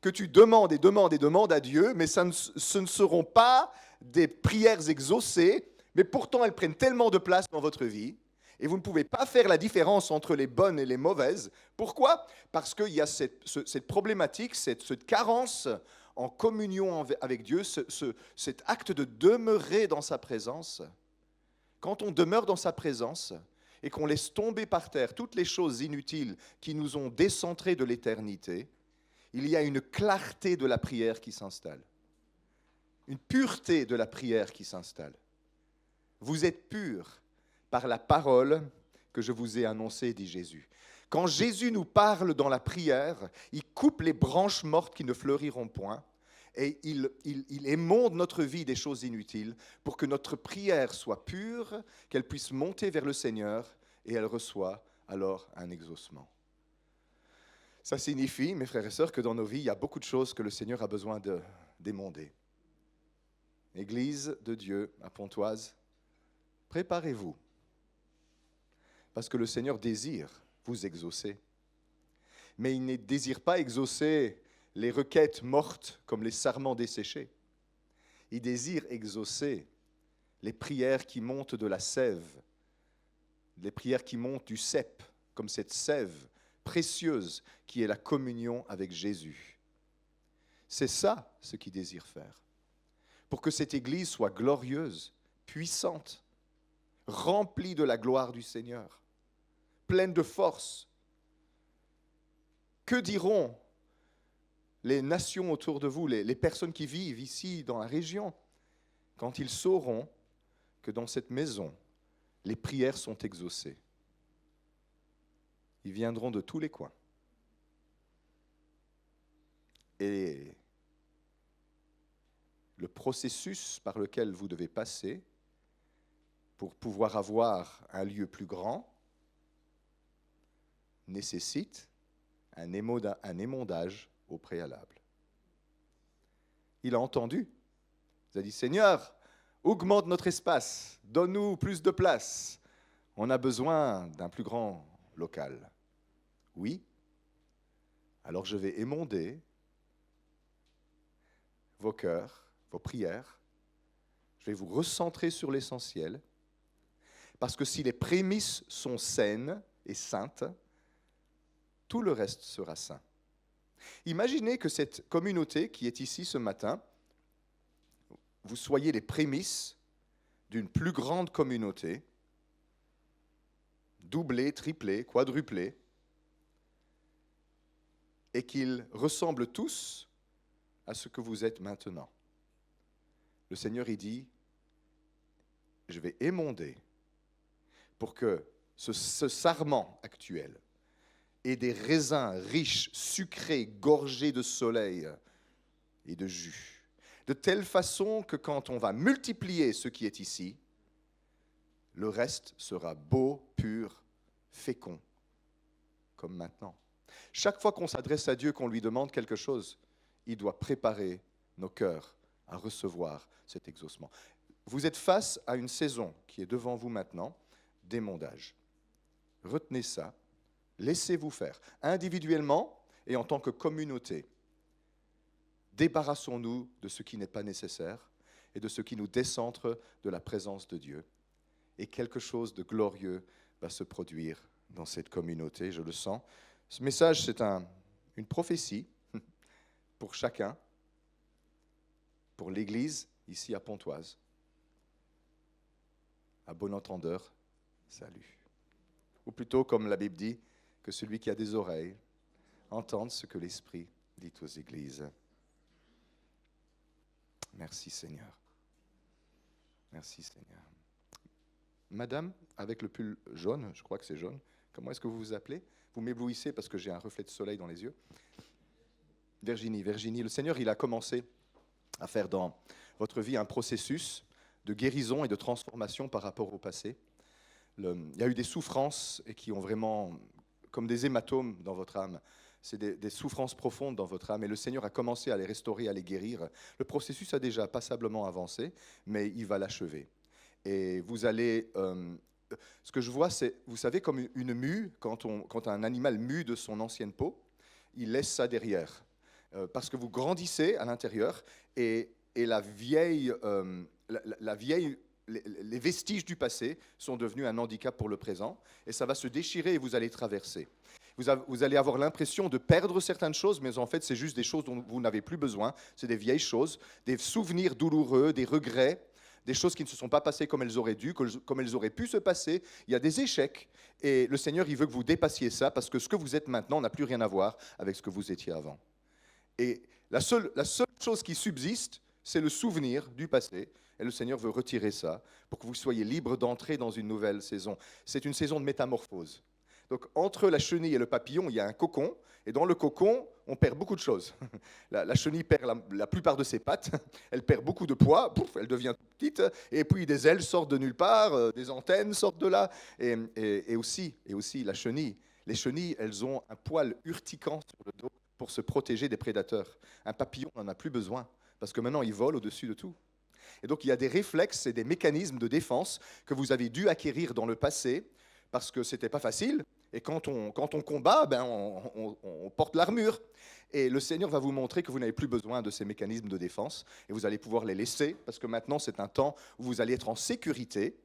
que tu demandes et demandes et demandes à Dieu, mais ce ne seront pas des prières exaucées, mais pourtant elles prennent tellement de place dans votre vie, et vous ne pouvez pas faire la différence entre les bonnes et les mauvaises. Pourquoi? Parce qu'il y a cette problématique, cette carence en communion avec Dieu, cet acte de demeurer dans sa présence. Quand on demeure dans sa présence et qu'on laisse tomber par terre toutes les choses inutiles qui nous ont décentrés de l'éternité, il y a une clarté de la prière qui s'installe, une pureté de la prière qui s'installe. Vous êtes purs par la parole que je vous ai annoncée, dit Jésus. Quand Jésus nous parle dans la prière, il coupe les branches mortes qui ne fleuriront point et il émonde notre vie des choses inutiles pour que notre prière soit pure, qu'elle puisse monter vers le Seigneur et elle reçoit alors un exaucement. Ça signifie, mes frères et sœurs, que dans nos vies, il y a beaucoup de choses que le Seigneur a besoin d'émonder. Église de Dieu à Pontoise, préparez-vous. Parce que le Seigneur désire vous exaucer. Mais il ne désire pas exaucer les requêtes mortes comme les sarments desséchés. Il désire exaucer les prières qui montent de la sève, les prières qui montent du cep, comme cette sève précieuse qui est la communion avec Jésus. C'est ça ce qu'il désire faire. Pour que cette Église soit glorieuse, puissante, remplie de la gloire du Seigneur, pleine de force. Que diront les nations autour de vous, les personnes qui vivent ici dans la région, quand ils sauront que dans cette maison, les prières sont exaucées? Ils viendront de tous les coins. Et le processus par lequel vous devez passer pour pouvoir avoir un lieu plus grand nécessite un émondage au préalable. Il a entendu. Il a dit, Seigneur, augmente notre espace, donne-nous plus de place. On a besoin d'un plus grand local. Oui, alors je vais émonder vos cœurs, vos prières. Je vais vous recentrer sur l'essentiel. Parce que si les prémices sont saines et saintes, tout le reste sera saint. Imaginez que cette communauté qui est ici ce matin, vous soyez les prémices d'une plus grande communauté, doublée, triplée, quadruplée, et qu'ils ressemblent tous à ce que vous êtes maintenant. Le Seigneur y dit, je vais émonder pour que ce sarment actuel ait des raisins riches, sucrés, gorgés de soleil et de jus, de telle façon que quand on va multiplier ce qui est ici, le reste sera beau, pur, fécond, comme maintenant. Chaque fois qu'on s'adresse à Dieu, qu'on lui demande quelque chose, il doit préparer nos cœurs à recevoir cet exaucement. Vous êtes face à une saison qui est devant vous maintenant, d'émondage. Retenez ça. Laissez-vous faire, individuellement et en tant que communauté. Débarrassons-nous de ce qui n'est pas nécessaire et de ce qui nous décentre de la présence de Dieu. Et quelque chose de glorieux va se produire dans cette communauté, je le sens. Ce message, c'est une prophétie pour chacun, pour l'Église ici à Pontoise. À bon entendeur, salut. Ou plutôt, comme la Bible dit, que celui qui a des oreilles entende ce que l'Esprit dit aux Églises. Merci Seigneur. Merci Seigneur. Madame, avec le pull jaune, je crois que c'est jaune, comment est-ce que vous vous appelez? Vous m'éblouissez parce que j'ai un reflet de soleil dans les yeux. Virginie, le Seigneur, il a commencé à faire dans votre vie un processus de guérison et de transformation par rapport au passé. Il y a eu des souffrances et qui ont vraiment, comme des hématomes dans votre âme, c'est des souffrances profondes dans votre âme et le Seigneur a commencé à les restaurer, à les guérir. Le processus a déjà passablement avancé, mais il va l'achever. Et vous allez... ce que je vois, c'est, vous savez, comme une mue, quand un animal mue de son ancienne peau, il laisse ça derrière. Parce que vous grandissez à l'intérieur et la vieille, les vestiges du passé sont devenus un handicap pour le présent et ça va se déchirer et vous allez traverser. Vous allez avoir l'impression de perdre certaines choses, mais en fait, c'est juste des choses dont vous n'avez plus besoin. C'est des vieilles choses, des souvenirs douloureux, des regrets, des choses qui ne se sont pas passées comme elles auraient dû, comme elles auraient pu se passer. Il y a des échecs et le Seigneur, il veut que vous dépassiez ça parce que ce que vous êtes maintenant n'a plus rien à voir avec ce que vous étiez avant. Et la seule chose qui subsiste, c'est le souvenir du passé. Et le Seigneur veut retirer ça pour que vous soyez libre d'entrer dans une nouvelle saison. C'est une saison de métamorphose. Donc, entre la chenille et le papillon, il y a un cocon. Et dans le cocon, on perd beaucoup de choses. La chenille perd la plupart de ses pattes. Elle perd beaucoup de poids. Pouf, elle devient toute petite. Et puis, des ailes sortent de nulle part. Des antennes sortent de là. Et aussi, la chenille. Les chenilles, elles ont un poil urticant sur le dos pour se protéger des prédateurs. Un papillon n'en a plus besoin. Parce que maintenant, il vole au-dessus de tout. Et donc, il y a des réflexes et des mécanismes de défense que vous avez dû acquérir dans le passé parce que ce n'était pas facile. Et quand on combat, on porte l'armure. Et le Seigneur va vous montrer que vous n'avez plus besoin de ces mécanismes de défense et vous allez pouvoir les laisser parce que maintenant, c'est un temps où vous allez être en sécurité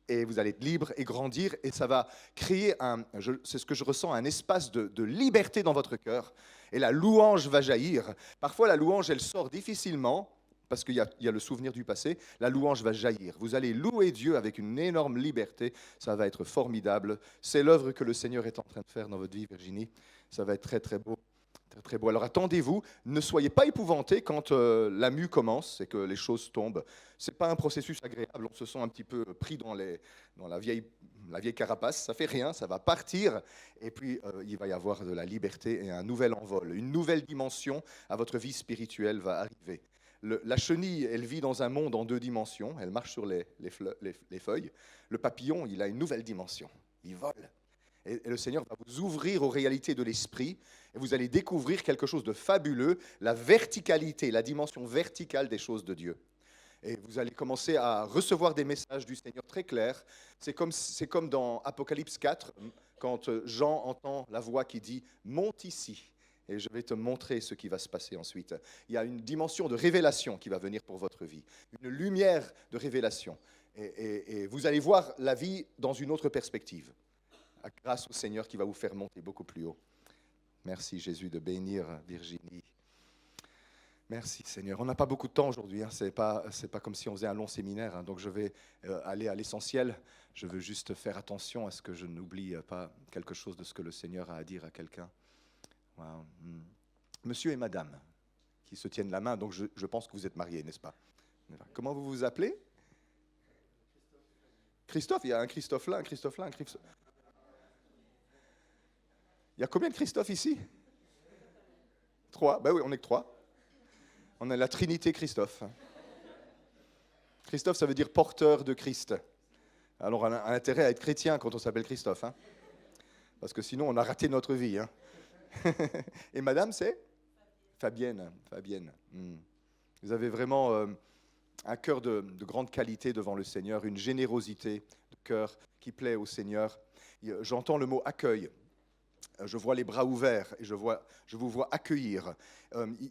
et vous allez être libre et grandir et ça va créer, c'est ce que je ressens, un espace de liberté dans votre cœur. Et la louange va jaillir. Parfois, la louange, elle sort difficilement parce qu'il y a le souvenir du passé. La louange va jaillir. Vous allez louer Dieu avec une énorme liberté. Ça va être formidable. C'est l'œuvre que le Seigneur est en train de faire dans votre vie, Virginie. Ça va être très, très beau. Très, très beau. Alors attendez-vous, ne soyez pas épouvantés quand la mue commence et que les choses tombent. Ce n'est pas un processus agréable, on se sent un petit peu pris dans la vieille carapace, ça fait rien, ça va partir et puis il va y avoir de la liberté et un nouvel envol, une nouvelle dimension à votre vie spirituelle va arriver. La chenille, elle vit dans un monde en 2 dimensions, elle marche sur les feuilles. Le papillon, il a une nouvelle dimension, il vole. Et le Seigneur va vous ouvrir aux réalités de l'esprit et vous allez découvrir quelque chose de fabuleux, la verticalité, la dimension verticale des choses de Dieu. Et vous allez commencer à recevoir des messages du Seigneur très clairs. C'est comme dans Apocalypse 4, quand Jean entend la voix qui dit « Monte ici ». Et je vais te montrer ce qui va se passer ensuite. Il y a une dimension de révélation qui va venir pour votre vie, une lumière de révélation. Et vous allez voir la vie dans une autre perspective, grâce au Seigneur qui va vous faire monter beaucoup plus haut. Merci Jésus de bénir Virginie. Merci Seigneur. On n'a pas beaucoup de temps aujourd'hui, hein. C'est pas comme si on faisait un long séminaire, hein. Donc je vais aller à l'essentiel. Je veux juste faire attention à ce que je n'oublie pas quelque chose de ce que le Seigneur a à dire à quelqu'un. Wow. Monsieur et madame qui se tiennent la main, donc je pense que vous êtes mariés, n'est-ce pas? Comment vous vous appelez? Christophe, il y a un Christophe là, un Christophe là, un Christophe. Il y a combien de Christophe ici? 3, ben oui, on n'est que 3. On a la Trinité Christophe. Christophe, ça veut dire porteur de Christ. Alors on a intérêt à être chrétien quand on s'appelle Christophe, hein? Parce que sinon on a raté notre vie, hein? Et madame, c'est Fabienne. Vous avez vraiment un cœur de grande qualité devant le Seigneur, une générosité de cœur qui plaît au Seigneur. J'entends le mot accueil. Je vois les bras ouverts et je vous vois accueillir.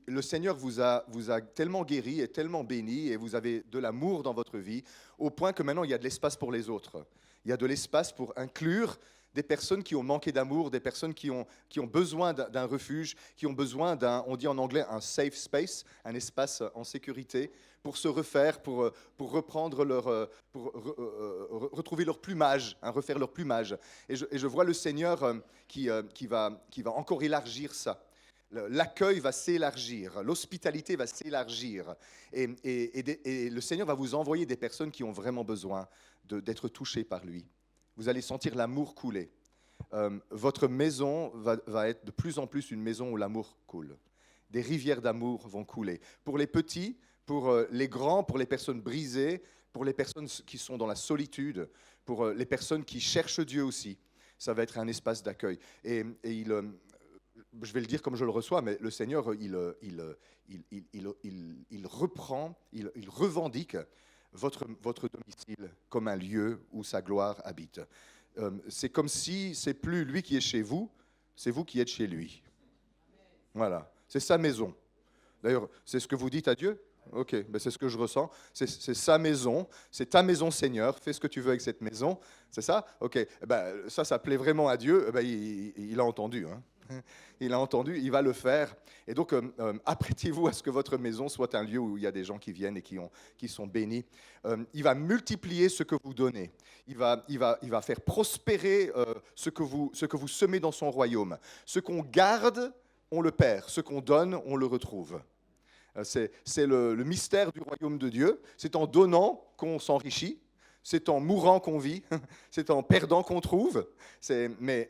Le Seigneur vous a tellement guéri et tellement béni et vous avez de l'amour dans votre vie au point que maintenant il y a de l'espace pour les autres. Il y a de l'espace pour inclure des personnes qui ont manqué d'amour, des personnes qui ont besoin d'un refuge, qui ont besoin on dit en anglais un safe space, un espace en sécurité pour se refaire, pour reprendre retrouver leur plumage, refaire leur plumage. Et je vois le Seigneur qui va encore élargir ça. L'accueil va s'élargir, l'hospitalité va s'élargir. Et le Seigneur va vous envoyer des personnes qui ont vraiment besoin d'être touchées par lui. Vous allez sentir l'amour couler. Votre maison va être de plus en plus une maison où l'amour coule. Des rivières d'amour vont couler. Pour les petits, pour les grands, pour les personnes brisées, pour les personnes qui sont dans la solitude, pour les personnes qui cherchent Dieu aussi. Ça va être un espace d'accueil. Et je vais le dire comme je le reçois, mais le Seigneur, il reprend, il revendique votre domicile comme un lieu où sa gloire habite. C'est comme si c'est plus lui qui est chez vous, c'est vous qui êtes chez lui. Voilà, c'est sa maison. D'ailleurs, c'est ce que vous dites à Dieu ? Ok, ben c'est ce que je ressens. C'est sa maison, c'est ta maison, Seigneur. Fais ce que tu veux avec cette maison. C'est ça ? Ok, ben, ça plaît vraiment à Dieu. Ben, il a entendu. Hein. Il a entendu, il va le faire. Et donc, apprêtez-vous à ce que votre maison soit un lieu où il y a des gens qui viennent et qui sont bénis. Il va multiplier ce que vous donnez. Il va faire prospérer ce que vous semez dans son royaume. Ce qu'on garde, on le perd. Ce qu'on donne, on le retrouve. C'est le mystère du royaume de Dieu. C'est en donnant qu'on s'enrichit. C'est en mourant qu'on vit. C'est en perdant qu'on trouve. Mais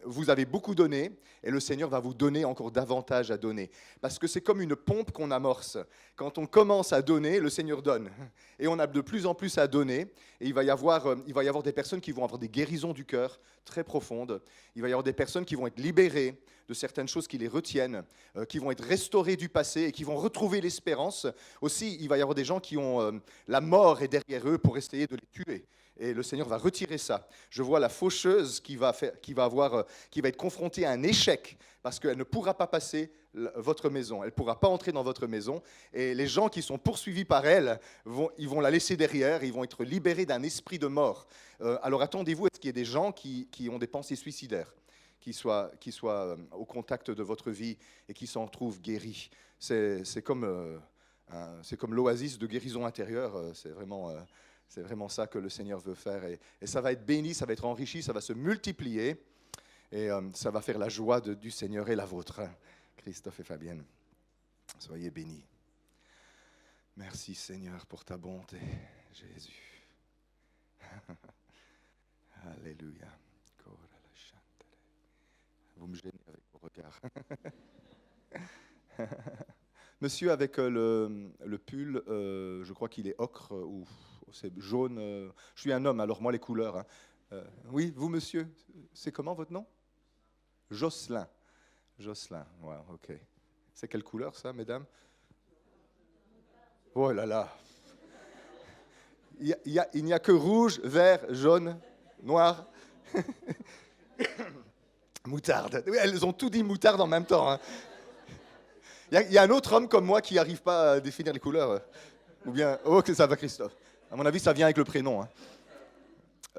vous avez beaucoup donné et le Seigneur va vous donner encore davantage à donner. Parce que c'est comme une pompe qu'on amorce. Quand on commence à donner, le Seigneur donne. Et on a de plus en plus à donner. Et il va y avoir des personnes qui vont avoir des guérisons du cœur très profondes. Il va y avoir des personnes qui vont être libérées de certaines choses qui les retiennent, qui vont être restaurées du passé et qui vont retrouver l'espérance. Aussi, il va y avoir des gens qui ont la mort est derrière eux pour essayer de les tuer. Et le Seigneur va retirer ça. Je vois la faucheuse qui va être confrontée à un échec parce qu'elle ne pourra pas passer votre maison. Elle ne pourra pas entrer dans votre maison. Et les gens qui sont poursuivis par elle, ils vont la laisser derrière. Ils vont être libérés d'un esprit de mort. Alors attendez-vous à ce qu'il y ait des gens qui ont des pensées suicidaires, qui soient au contact de votre vie et qui s'en trouvent guéris. C'est comme l'oasis de guérison intérieure. C'est vraiment ça que le Seigneur veut faire. Et ça va être béni, ça va être enrichi, ça va se multiplier. Et ça va faire la joie du Seigneur et la vôtre. Christophe et Fabienne, soyez bénis. Merci Seigneur pour ta bonté, Jésus. Alléluia. Vous me gênez avec vos regards. Monsieur avec le pull, je crois qu'il est ocre ou c'est jaune. Je suis un homme, alors moi les couleurs. Hein. Oui, vous monsieur, c'est comment votre nom ? Jocelyn. Jocelyn, ouais, ok. C'est quelle couleur ça, mesdames ? Oh là là. Il n'y a que rouge, vert, jaune, noir. Moutarde. Oui, elles ont tout dit moutarde en même temps. Hein. Il y a un autre homme comme moi qui n'arrive pas à définir les couleurs. Ou bien, oh, que ça va, Christophe. À mon avis, ça vient avec le prénom. Hein.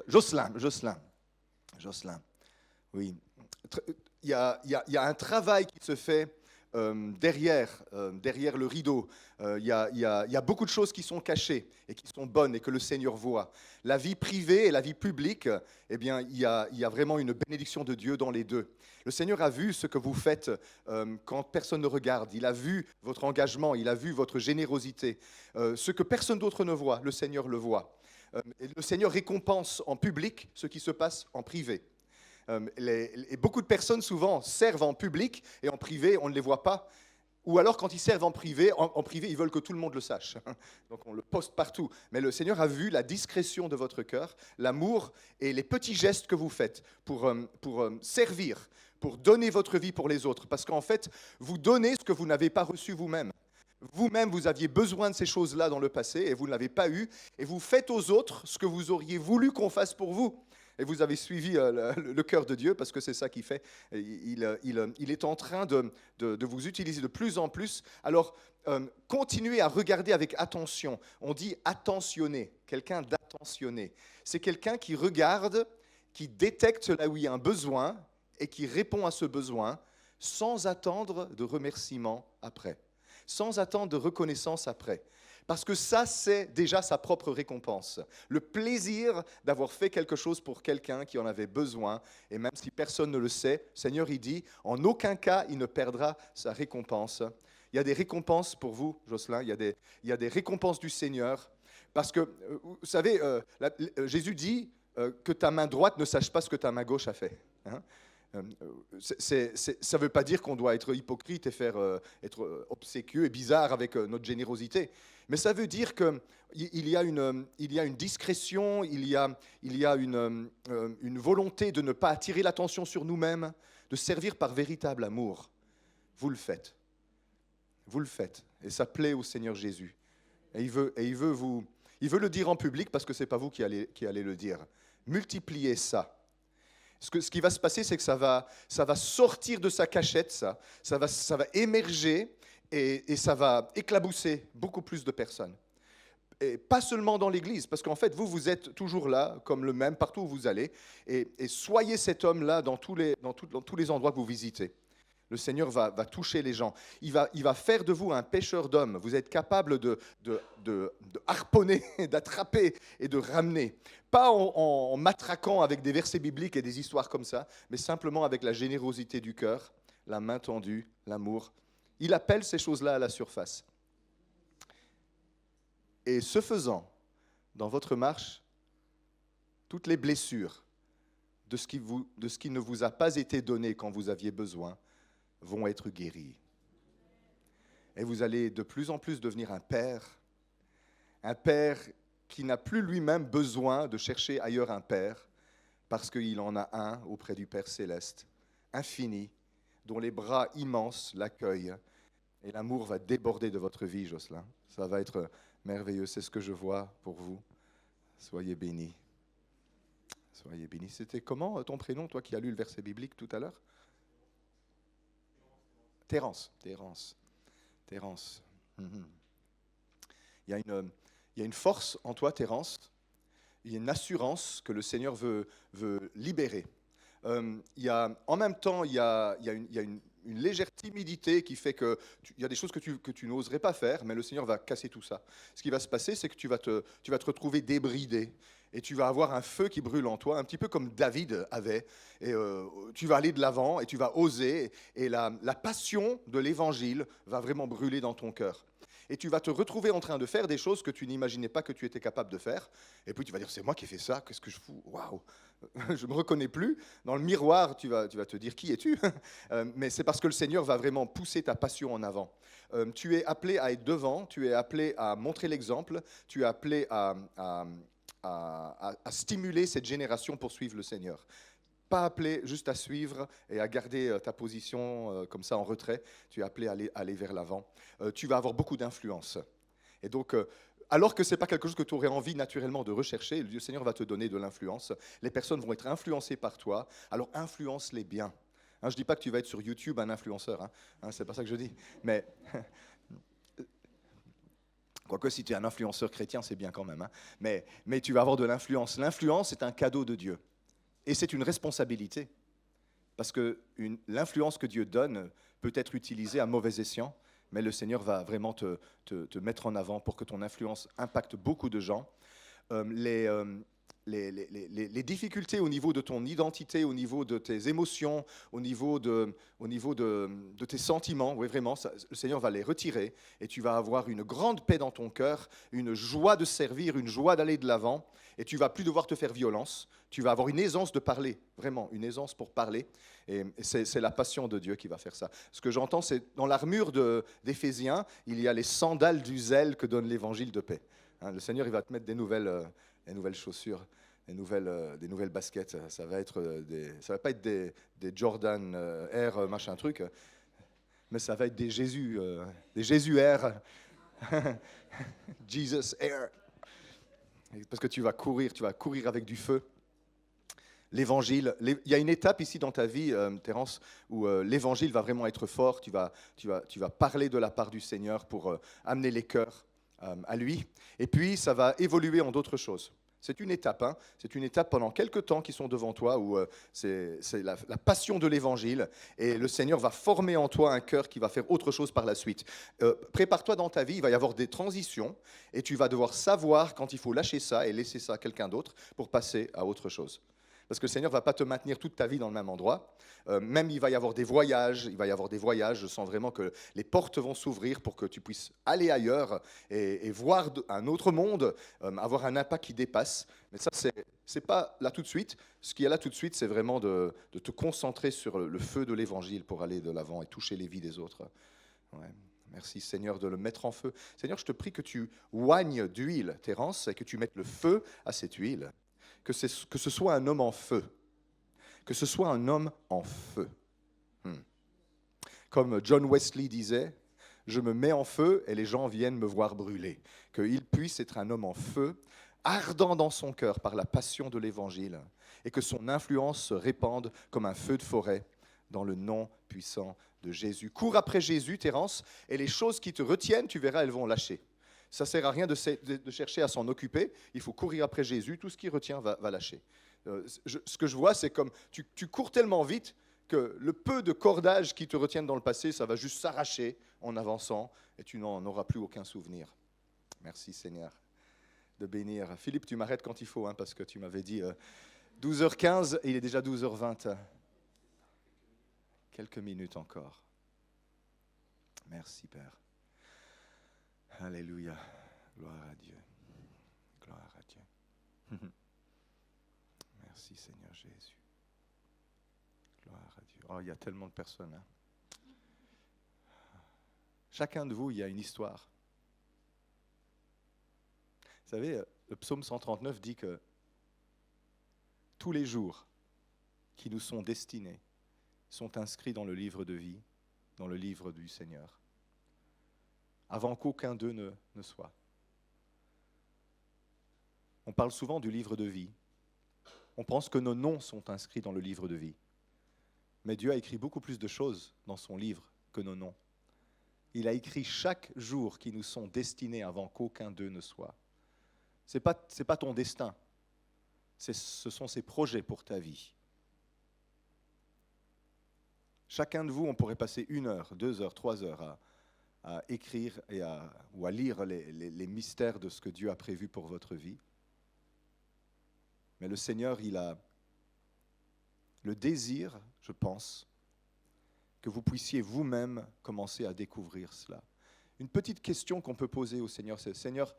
Jocelyn. Oui. Il y a un travail qui se fait derrière le rideau. Il y a beaucoup de choses qui sont cachées et qui sont bonnes et que le Seigneur voit. La vie privée et la vie publique, eh bien, il y a vraiment une bénédiction de Dieu dans les deux. Le Seigneur a vu ce que vous faites quand personne ne regarde. Il a vu votre engagement, il a vu votre générosité. Ce que personne d'autre ne voit, le Seigneur le voit. Et le Seigneur récompense en public ce qui se passe en privé. Et beaucoup de personnes souvent servent en public et en privé, on ne les voit pas. Ou alors quand ils servent en privé, ils veulent que tout le monde le sache. Donc on le poste partout. Mais le Seigneur a vu la discrétion de votre cœur, l'amour et les petits gestes que vous faites pour servir, pour donner votre vie pour les autres. Parce qu'en fait, vous donnez ce que vous n'avez pas reçu vous-même. Vous-même, vous aviez besoin de ces choses-là dans le passé et vous ne l'avez pas eu. Et vous faites aux autres ce que vous auriez voulu qu'on fasse pour vous. Et vous avez suivi le cœur de Dieu, parce que c'est ça qu'il fait. Il est en train de vous utiliser de plus en plus. Alors, continuez à regarder avec attention. On dit attentionner, quelqu'un d'attentionné. C'est quelqu'un qui regarde, qui détecte là où il y a un besoin et qui répond à ce besoin sans attendre de remerciement après, sans attendre de reconnaissance après. Parce que ça, c'est déjà sa propre récompense. Le plaisir d'avoir fait quelque chose pour quelqu'un qui en avait besoin, et même si personne ne le sait, Seigneur, il dit, en aucun cas, il ne perdra sa récompense. Il y a des récompenses pour vous, Jocelyn, il y a des récompenses du Seigneur. Parce que, vous savez, Jésus dit que ta main droite ne sache pas ce que ta main gauche a fait. Hein. Ça ne veut pas dire qu'on doit être hypocrite et être obséquieux et bizarre avec notre générosité. Mais ça veut dire qu'il y a une discrétion, il y a une volonté de ne pas attirer l'attention sur nous-mêmes, de servir par véritable amour. Vous le faites. Vous le faites. Et ça plaît au Seigneur Jésus. Et il veut le dire en public parce que ce n'est pas vous qui allez le dire. Multipliez ça. Ce qui va se passer, c'est que ça va sortir de sa cachette, ça va émerger et ça va éclabousser beaucoup plus de personnes. Et pas seulement dans l'Église, parce qu'en fait, vous êtes toujours là, comme le même, partout où vous allez, et soyez cet homme-là dans tous les endroits que vous visitez. Le Seigneur va toucher les gens. Il va faire de vous un pêcheur d'hommes. Vous êtes capable de harponner, d'attraper et de ramener. Pas en matraquant avec des versets bibliques et des histoires comme ça, mais simplement avec la générosité du cœur, la main tendue, l'amour. Il appelle ces choses-là à la surface. Et ce faisant, dans votre marche, toutes les blessures de ce qui ne vous a pas été donné quand vous aviez besoin, vont être guéris. Et vous allez de plus en plus devenir un père qui n'a plus lui-même besoin de chercher ailleurs un père, parce qu'il en a un auprès du Père céleste, infini, dont les bras immenses l'accueillent. Et l'amour va déborder de votre vie, Jocelyn. Ça va être merveilleux, c'est ce que je vois pour vous. Soyez bénis. Soyez bénis. C'était comment ton prénom, toi qui as lu le verset biblique tout à l'heure ? Terence. Il y a une force en toi, Terence. Il y a une assurance que le Seigneur veut libérer. En même temps, il y a une légère timidité qui fait qu'il y a des choses que tu n'oserais pas faire, mais le Seigneur va casser tout ça. Ce qui va se passer, c'est que tu vas te retrouver débridé. Et tu vas avoir un feu qui brûle en toi, un petit peu comme David avait. Et tu vas aller de l'avant et tu vas oser. Et la passion de l'Évangile va vraiment brûler dans ton cœur. Et tu vas te retrouver en train de faire des choses que tu n'imaginais pas que tu étais capable de faire. Et puis tu vas dire, c'est moi qui ai fait ça, qu'est-ce que je fous ? Waouh, je ne me reconnais plus. Dans le miroir, tu vas te dire, qui es-tu ? Mais c'est parce que le Seigneur va vraiment pousser ta passion en avant. Tu es appelé à être devant, tu es appelé à montrer l'exemple, tu es appelé à stimuler cette génération pour suivre le Seigneur. Pas appelé juste à suivre et à garder ta position comme ça en retrait. Tu es appelé à aller vers l'avant. Tu vas avoir beaucoup d'influence. Et donc, alors que ce n'est pas quelque chose que tu aurais envie naturellement de rechercher, le Seigneur va te donner de l'influence. Les personnes vont être influencées par toi. Alors, influence-les bien. Je ne dis pas que tu vas être sur YouTube un influenceur. C'est pas ça que je dis. Mais... Quoique si tu es un influenceur chrétien, c'est bien quand même. Mais tu vas avoir de l'influence. L'influence est un cadeau de Dieu. Et c'est une responsabilité. Parce que l'influence que Dieu donne peut être utilisée à mauvais escient, mais le Seigneur va vraiment te mettre en avant pour que ton influence impacte beaucoup de gens. Les difficultés au niveau de ton identité, au niveau de tes émotions, au niveau de tes sentiments, oui, vraiment, le Seigneur va les retirer et tu vas avoir une grande paix dans ton cœur, une joie de servir, une joie d'aller de l'avant et tu vas plus devoir te faire violence. Tu vas avoir une aisance de parler, vraiment, une aisance pour parler et c'est la passion de Dieu qui va faire ça. Ce que j'entends, c'est dans l'armure d'Éphésiens, il y a les sandales du zèle que donne l'évangile de paix. Le Seigneur, il va te mettre des nouvelles chaussures, des nouvelles baskets. Ça va pas être des Jordan Air machin truc, mais ça va être des Jésus Air, Jesus Air. Parce que tu vas courir avec du feu. l'évangile. Il y a une étape ici dans ta vie, Terence, où l'évangile va vraiment être fort. Tu vas parler de la part du Seigneur pour amener les cœurs à lui. Et puis, ça va évoluer en d'autres choses. C'est une étape, hein. C'est une étape pendant quelques temps qui sont devant toi où c'est la passion de l'évangile et le Seigneur va former en toi un cœur qui va faire autre chose par la suite. Prépare-toi dans ta vie, il va y avoir des transitions et tu vas devoir savoir quand il faut lâcher ça et laisser ça à quelqu'un d'autre pour passer à autre chose. Parce que le Seigneur ne va pas te maintenir toute ta vie dans le même endroit. Même il va y avoir des voyages, je sens vraiment que les portes vont s'ouvrir pour que tu puisses aller ailleurs et voir un autre monde, avoir un impact qui dépasse. Mais ça, c'est pas là tout de suite. Ce qui est là tout de suite, c'est vraiment de te concentrer sur le feu de l'Évangile pour aller de l'avant et toucher les vies des autres. Ouais. Merci Seigneur de le mettre en feu. Seigneur, je te prie que tu oignes d'huile, Terence, et que tu mettes le feu à cette huile. Que ce soit un homme en feu. Que ce soit un homme en feu. Comme John Wesley disait, je me mets en feu et les gens viennent me voir brûler. Qu'il puisse être un homme en feu, ardent dans son cœur par la passion de l'Évangile, et que son influence se répande comme un feu de forêt dans le nom puissant de Jésus. Cours après Jésus, Terence, et les choses qui te retiennent, tu verras, elles vont lâcher. Ça ne sert à rien de chercher à s'en occuper. Il faut courir après Jésus. Tout ce qui retient va lâcher. Ce que je vois, c'est comme tu cours tellement vite que le peu de cordages qui te retiennent dans le passé, ça va juste s'arracher en avançant et tu n'en auras plus aucun souvenir. Merci Seigneur de bénir. Philippe, tu m'arrêtes quand il faut, hein, parce que tu m'avais dit 12h15 et il est déjà 12h20. Quelques minutes encore. Merci Père. Alléluia. Gloire à Dieu. Gloire à Dieu. Merci Seigneur Jésus. Gloire à Dieu. Oh, il y a tellement de personnes. Hein. Chacun de vous, il y a une histoire. Vous savez, le psaume 139 dit que tous les jours qui nous sont destinés sont inscrits dans le livre de vie, dans le livre du Seigneur, avant qu'aucun d'eux ne soit. On parle souvent du livre de vie. On pense que nos noms sont inscrits dans le livre de vie. Mais Dieu a écrit beaucoup plus de choses dans son livre que nos noms. Il a écrit chaque jour qui nous sont destinés avant qu'aucun d'eux ne soit. Ce n'est pas ton destin. Ce sont ses projets pour ta vie. Chacun de vous, on pourrait passer 1 heure, 2 heures, 3 heures à écrire ou à lire les mystères de ce que Dieu a prévu pour votre vie. Mais le Seigneur, il a le désir, je pense, que vous puissiez vous-même commencer à découvrir cela. Une petite question qu'on peut poser au Seigneur, c'est « Seigneur,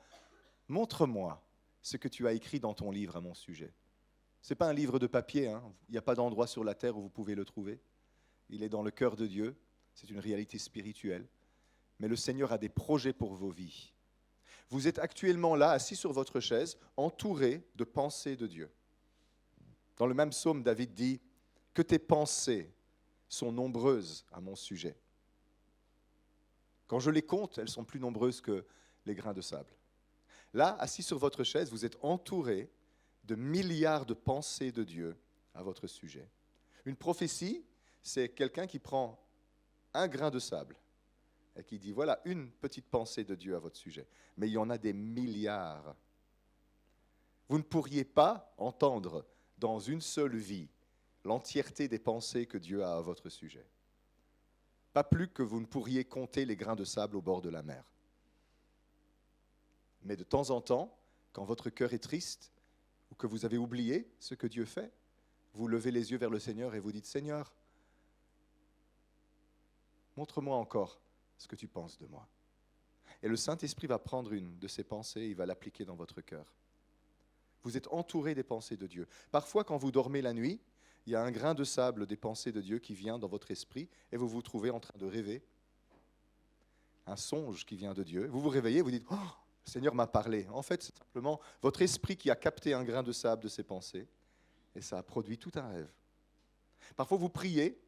montre-moi ce que tu as écrit dans ton livre à mon sujet. » Ce n'est pas un livre de papier, hein. Il n'y a pas d'endroit sur la terre où vous pouvez le trouver. Il est dans le cœur de Dieu, c'est une réalité spirituelle. Mais le Seigneur a des projets pour vos vies. Vous êtes actuellement là, assis sur votre chaise, entouré de pensées de Dieu. Dans le même psaume, David dit « Que tes pensées sont nombreuses à mon sujet. » Quand je les compte, elles sont plus nombreuses que les grains de sable. Là, assis sur votre chaise, vous êtes entouré de milliards de pensées de Dieu à votre sujet. Une prophétie, c'est quelqu'un qui prend un grain de sable et qui dit, voilà une petite pensée de Dieu à votre sujet. Mais il y en a des milliards. Vous ne pourriez pas entendre dans une seule vie l'entièreté des pensées que Dieu a à votre sujet. Pas plus que vous ne pourriez compter les grains de sable au bord de la mer. Mais de temps en temps, quand votre cœur est triste ou que vous avez oublié ce que Dieu fait, vous levez les yeux vers le Seigneur et vous dites, Seigneur, montre-moi encore ce que tu penses de moi. Et le Saint-Esprit va prendre une de ces pensées et il va l'appliquer dans votre cœur. Vous êtes entouré des pensées de Dieu. Parfois, quand vous dormez la nuit, il y a un grain de sable des pensées de Dieu qui vient dans votre esprit et vous vous trouvez en train de rêver. Un songe qui vient de Dieu. Vous vous réveillez, vous dites, oh, le Seigneur m'a parlé. En fait, c'est simplement votre esprit qui a capté un grain de sable de ces pensées et ça a produit tout un rêve. Parfois, vous priez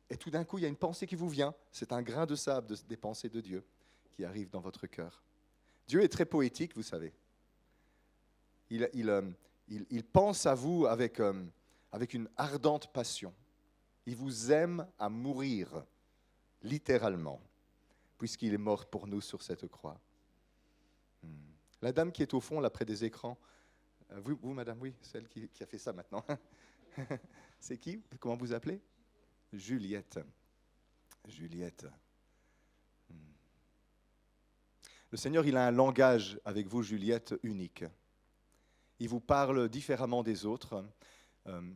et tout d'un coup, il y a une pensée qui vous vient. C'est un grain de sable des pensées de Dieu qui arrive dans votre cœur. Dieu est très poétique, vous savez. Il pense à vous avec avec une ardente passion. Il vous aime à mourir, littéralement, puisqu'il est mort pour nous sur cette croix. La dame qui est au fond, là, près des écrans, vous, madame, oui, celle qui a fait ça maintenant. C'est qui? Comment vous appelez? Juliette. Juliette. Le Seigneur, il a un langage avec vous, Juliette, unique. Il vous parle différemment des autres.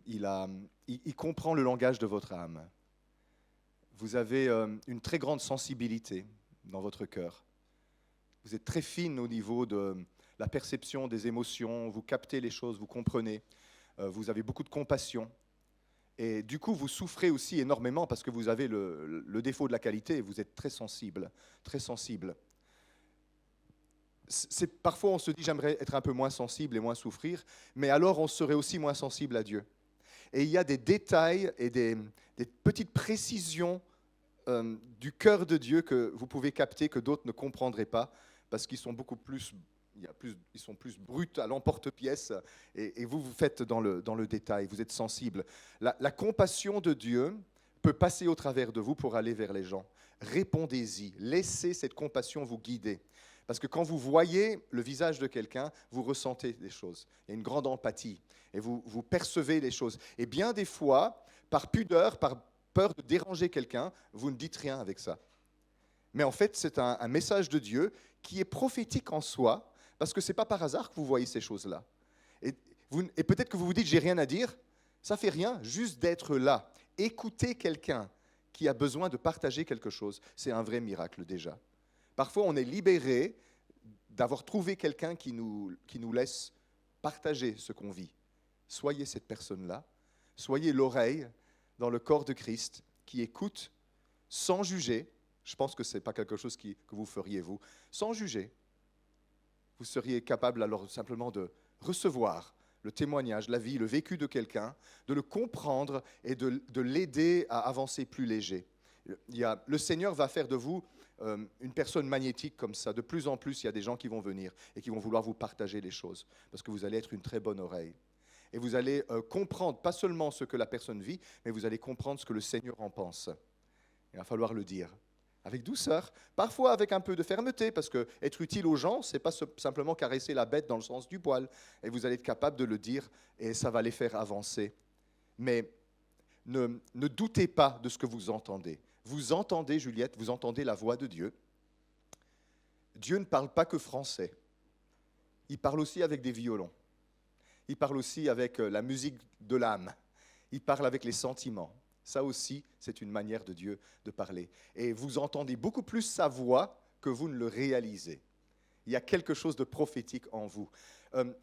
Il comprend le langage de votre âme. Vous avez une très grande sensibilité dans votre cœur. Vous êtes très fine au niveau de la perception des émotions. Vous captez les choses, vous comprenez. Vous avez beaucoup de compassion. Et du coup, vous souffrez aussi énormément parce que vous avez le défaut de la qualité. Vous êtes très sensible, très sensible. Parfois, on se dit, j'aimerais être un peu moins sensible et moins souffrir, mais alors on serait aussi moins sensible à Dieu. Et il y a des détails et des petites précisions du cœur de Dieu que vous pouvez capter, que d'autres ne comprendraient pas, parce qu'ils sont beaucoup plus, ils sont plus bruts à l'emporte-pièce, et vous faites dans le détail, vous êtes sensible. La compassion de Dieu peut passer au travers de vous pour aller vers les gens. Répondez-y, laissez cette compassion vous guider. Parce que quand vous voyez le visage de quelqu'un, vous ressentez des choses. Il y a une grande empathie et vous percevez les choses. Et bien des fois, par pudeur, par peur de déranger quelqu'un, vous ne dites rien avec ça. Mais en fait, c'est un message de Dieu qui est prophétique en soi, parce que ce n'est pas par hasard que vous voyez ces choses-là. Et peut-être que vous vous dites, j'ai rien à dire. Ça ne fait rien, juste d'être là. Écouter quelqu'un qui a besoin de partager quelque chose, c'est un vrai miracle déjà. Parfois, on est libéré d'avoir trouvé quelqu'un qui nous laisse partager ce qu'on vit. Soyez cette personne-là. Soyez l'oreille dans le corps de Christ qui écoute sans juger. Je pense que ce n'est pas quelque chose que vous feriez, vous. Sans juger. Vous seriez capable alors simplement de recevoir le témoignage, la vie, le vécu de quelqu'un, de le comprendre et de l'aider à avancer plus léger. Le Seigneur va faire de vous une personne magnétique comme ça. De plus en plus, il y a des gens qui vont venir et qui vont vouloir vous partager les choses parce que vous allez être une très bonne oreille. Et vous allez comprendre pas seulement ce que la personne vit, mais vous allez comprendre ce que le Seigneur en pense. Il va falloir le dire avec douceur, parfois avec un peu de fermeté, parce que être utile aux gens, c'est pas simplement caresser la bête dans le sens du poil. Et vous allez être capable de le dire et ça va les faire avancer. Mais ne doutez pas de ce que vous entendez. Vous entendez, Juliette, vous entendez la voix de Dieu. Dieu ne parle pas que français. Il parle aussi avec des violons. Il parle aussi avec la musique de l'âme. Il parle avec les sentiments. Ça aussi, c'est une manière de Dieu de parler. Et vous entendez beaucoup plus sa voix que vous ne le réalisez. Il y a quelque chose de prophétique en vous.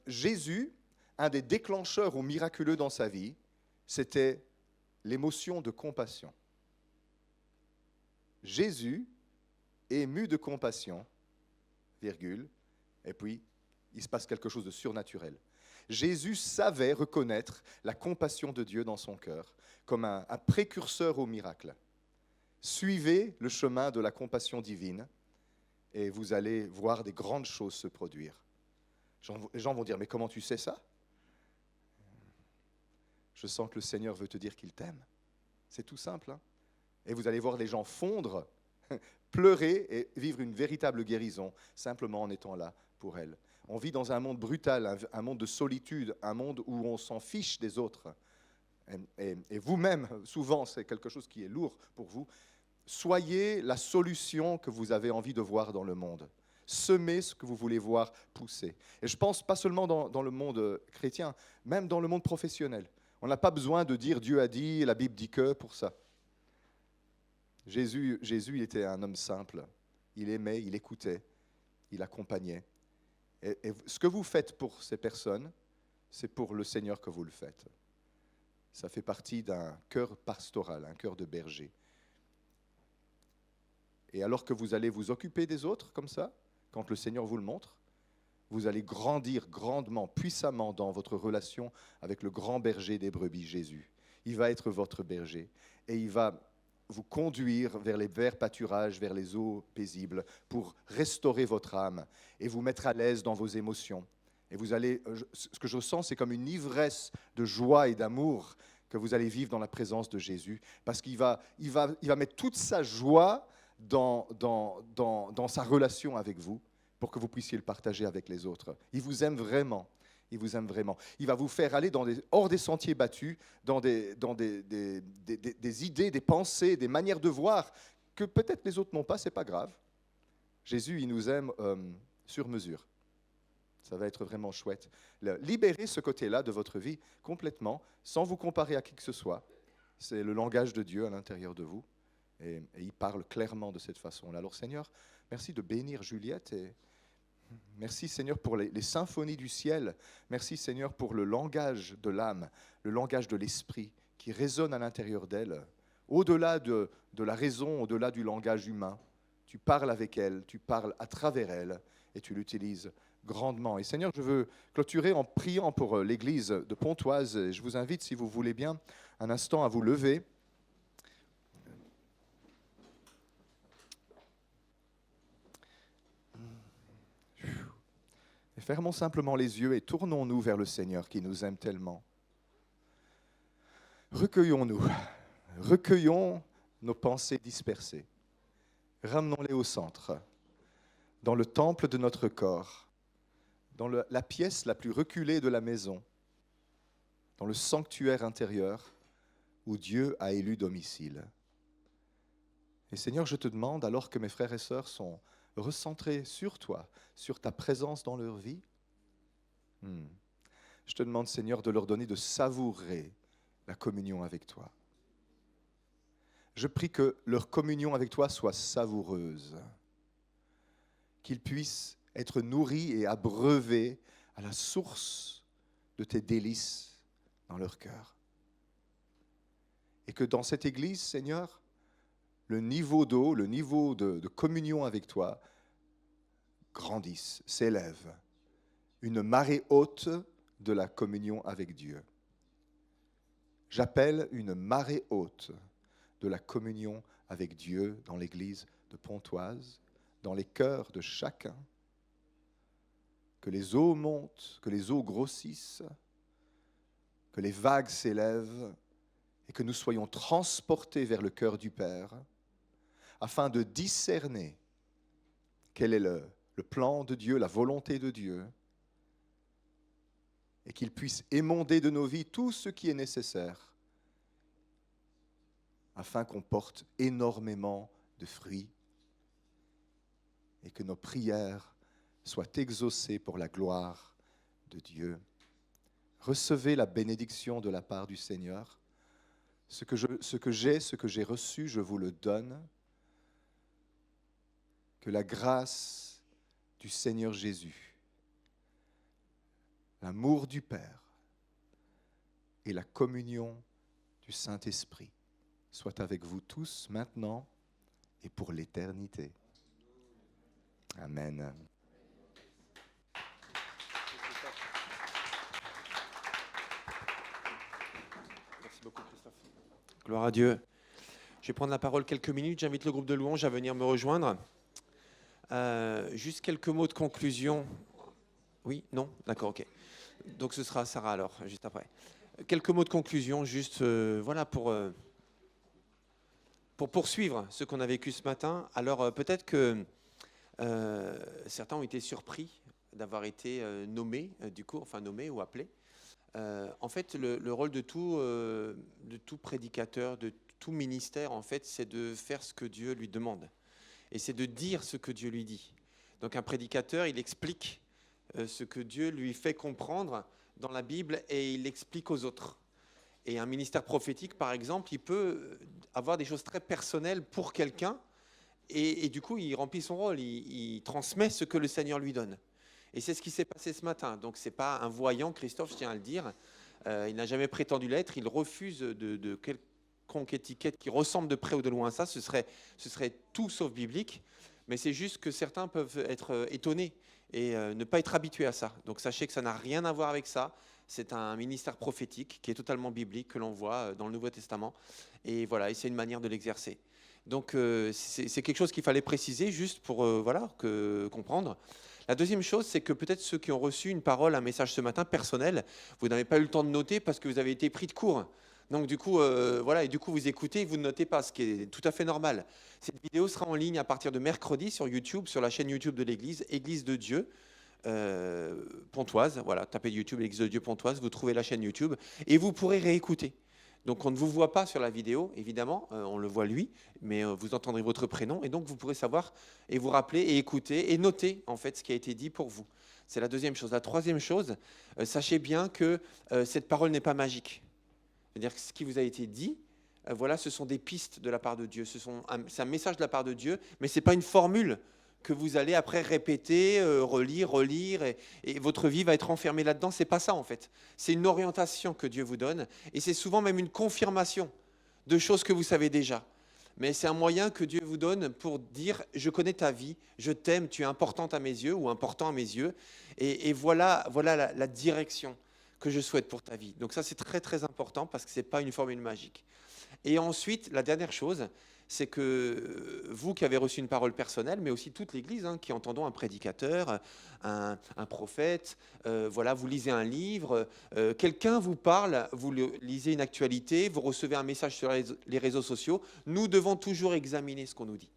Jésus, un des déclencheurs ou miraculeux dans sa vie, c'était l'émotion de compassion. Jésus, ému de compassion, virgule, et puis il se passe quelque chose de surnaturel. Jésus savait reconnaître la compassion de Dieu dans son cœur comme un précurseur au miracle. Suivez le chemin de la compassion divine et vous allez voir des grandes choses se produire. Les gens vont dire, mais comment tu sais ça? Je sens que le Seigneur veut te dire qu'il t'aime. C'est tout simple. Hein? Et vous allez voir les gens fondre, pleurer et vivre une véritable guérison simplement en étant là pour elle. On vit dans un monde brutal, un monde de solitude, un monde où on s'en fiche des autres. Et vous-même, souvent, c'est quelque chose qui est lourd pour vous. Soyez la solution que vous avez envie de voir dans le monde. Semez ce que vous voulez voir pousser. Et je pense pas seulement dans le monde chrétien, même dans le monde professionnel. On n'a pas besoin de dire Dieu a dit, la Bible dit que pour ça. Jésus, il était un homme simple. Il aimait, il écoutait, il accompagnait. Et ce que vous faites pour ces personnes, c'est pour le Seigneur que vous le faites. Ça fait partie d'un cœur pastoral, un cœur de berger. Et alors que vous allez vous occuper des autres comme ça, quand le Seigneur vous le montre, vous allez grandir grandement, puissamment dans votre relation avec le grand berger des brebis, Jésus. Il va être votre berger et il va vous conduire vers les verts pâturages, vers les eaux paisibles, pour restaurer votre âme et vous mettre à l'aise dans vos émotions Et vous allez, ce que je sens, c'est comme une ivresse de joie et d'amour que vous allez vivre dans la présence de Jésus, parce qu'il va mettre toute sa joie dans sa relation avec vous, pour que vous puissiez le partager avec les autres. Il vous aime vraiment. Il vous aime vraiment. Il va vous faire aller hors des sentiers battus, dans des idées, des pensées, des manières de voir que peut-être les autres n'ont pas, c'est pas grave. Jésus, il nous aime sur mesure. Ça va être vraiment chouette. Libérez ce côté-là de votre vie complètement, sans vous comparer à qui que ce soit. C'est le langage de Dieu à l'intérieur de vous. Et il parle clairement de cette façon-là. Alors Seigneur, merci de bénir Juliette et merci Seigneur pour les symphonies du ciel. Merci Seigneur pour le langage de l'âme, le langage de l'esprit qui résonne à l'intérieur d'elle. Au-delà de la raison, au-delà du langage humain, tu parles avec elle, tu parles à travers elle et tu l'utilises grandement. Et Seigneur, je veux clôturer en priant pour l'église de Pontoise. Et je vous invite, si vous voulez bien, un instant à vous lever. Et fermons simplement les yeux et tournons-nous vers le Seigneur qui nous aime tellement. Recueillons-nous, recueillons nos pensées dispersées, ramenons-les au centre, dans le temple de notre corps, dans la pièce la plus reculée de la maison, dans le sanctuaire intérieur où Dieu a élu domicile. Et Seigneur, je te demande, alors que mes frères et sœurs sont recentrés sur toi, sur ta présence dans leur vie, je te demande, Seigneur, de leur donner de savourer la communion avec toi. Je prie que leur communion avec toi soit savoureuse, qu'ils puissent être nourris et abreuvés à la source de tes délices dans leur cœur. Et que dans cette église, Seigneur, le niveau d'eau, le niveau de communion avec toi grandisse, s'élève. Une marée haute de la communion avec Dieu. J'appelle une marée haute de la communion avec Dieu dans l'église de Pontoise, dans les cœurs de chacun. Que les eaux montent, que les eaux grossissent, que les vagues s'élèvent et que nous soyons transportés vers le cœur du Père afin de discerner quel est le plan de Dieu, la volonté de Dieu, et qu'il puisse émonder de nos vies tout ce qui est nécessaire afin qu'on porte énormément de fruits et que nos prières soient exaucées pour la gloire de Dieu. Recevez la bénédiction de la part du Seigneur. Ce que j'ai reçu, je vous le donne. Que la grâce du Seigneur Jésus, l'amour du Père et la communion du Saint-Esprit soient avec vous tous maintenant et pour l'éternité. Amen. Merci beaucoup, Christophe. Gloire à Dieu. Je vais prendre la parole quelques minutes. J'invite le groupe de louanges à venir me rejoindre. Juste quelques mots de conclusion. Oui, non, d'accord, ok. Donc ce sera Sarah alors, juste après. Quelques mots de conclusion, juste voilà pour poursuivre ce qu'on a vécu ce matin. Alors peut-être que certains ont été surpris d'avoir été nommés, nommés ou appelés. En fait, le rôle de tout prédicateur, de tout ministère, en fait, c'est de faire ce que Dieu lui demande. Et c'est de dire ce que Dieu lui dit. Donc un prédicateur, il explique ce que Dieu lui fait comprendre dans la Bible et il l'explique aux autres. Et un ministère prophétique, par exemple, il peut avoir des choses très personnelles pour quelqu'un et du coup, il remplit son rôle, il transmet ce que le Seigneur lui donne. Et c'est ce qui s'est passé ce matin. Donc ce n'est pas un voyant, Christophe, je tiens à le dire. Il n'a jamais prétendu l'être, il refuse de quelconque étiquette qui ressemble de près ou de loin à ça, ce serait tout sauf biblique, mais c'est juste que certains peuvent être étonnés et ne pas être habitués à ça. Donc sachez que ça n'a rien à voir avec ça, c'est un ministère prophétique qui est totalement biblique, que l'on voit dans le Nouveau Testament, et voilà, et c'est une manière de l'exercer. Donc c'est quelque chose qu'il fallait préciser juste pour comprendre. La deuxième chose, c'est que peut-être ceux qui ont reçu une parole, un message ce matin personnel, vous n'avez pas eu le temps de noter parce que vous avez été pris de court. Donc du coup, voilà, et du coup vous écoutez et vous ne notez pas, ce qui est tout à fait normal. Cette vidéo sera en ligne à partir de mercredi sur YouTube, sur la chaîne YouTube de l'Église, Église de Dieu. Pontoise, voilà, tapez YouTube, l'Église de Dieu Pontoise, vous trouvez la chaîne YouTube et vous pourrez réécouter. Donc on ne vous voit pas sur la vidéo, évidemment, on le voit lui, mais vous entendrez votre prénom et donc vous pourrez savoir et vous rappeler et écouter et noter en fait ce qui a été dit pour vous. C'est la deuxième chose. La troisième chose, sachez bien que cette parole n'est pas magique. C'est-à-dire que ce qui vous a été dit, voilà, ce sont des pistes de la part de Dieu. C'est un message de la part de Dieu, mais ce n'est pas une formule que vous allez après répéter, relire, et votre vie va être enfermée là-dedans. C'est pas ça en fait. C'est une orientation que Dieu vous donne, et c'est souvent même une confirmation de choses que vous savez déjà. Mais c'est un moyen que Dieu vous donne pour dire « je connais ta vie, je t'aime, tu es importante à mes yeux ou important à mes yeux, et voilà la direction que je souhaite pour ta vie ». Donc ça c'est très très important parce que ce n'est pas une formule magique. Et ensuite, la dernière chose, c'est que vous qui avez reçu une parole personnelle, mais aussi toute l'Église, qui entendons un prédicateur, un prophète, voilà, vous lisez un livre, quelqu'un vous parle, vous lisez une actualité, vous recevez un message sur les réseaux sociaux, nous devons toujours examiner ce qu'on nous dit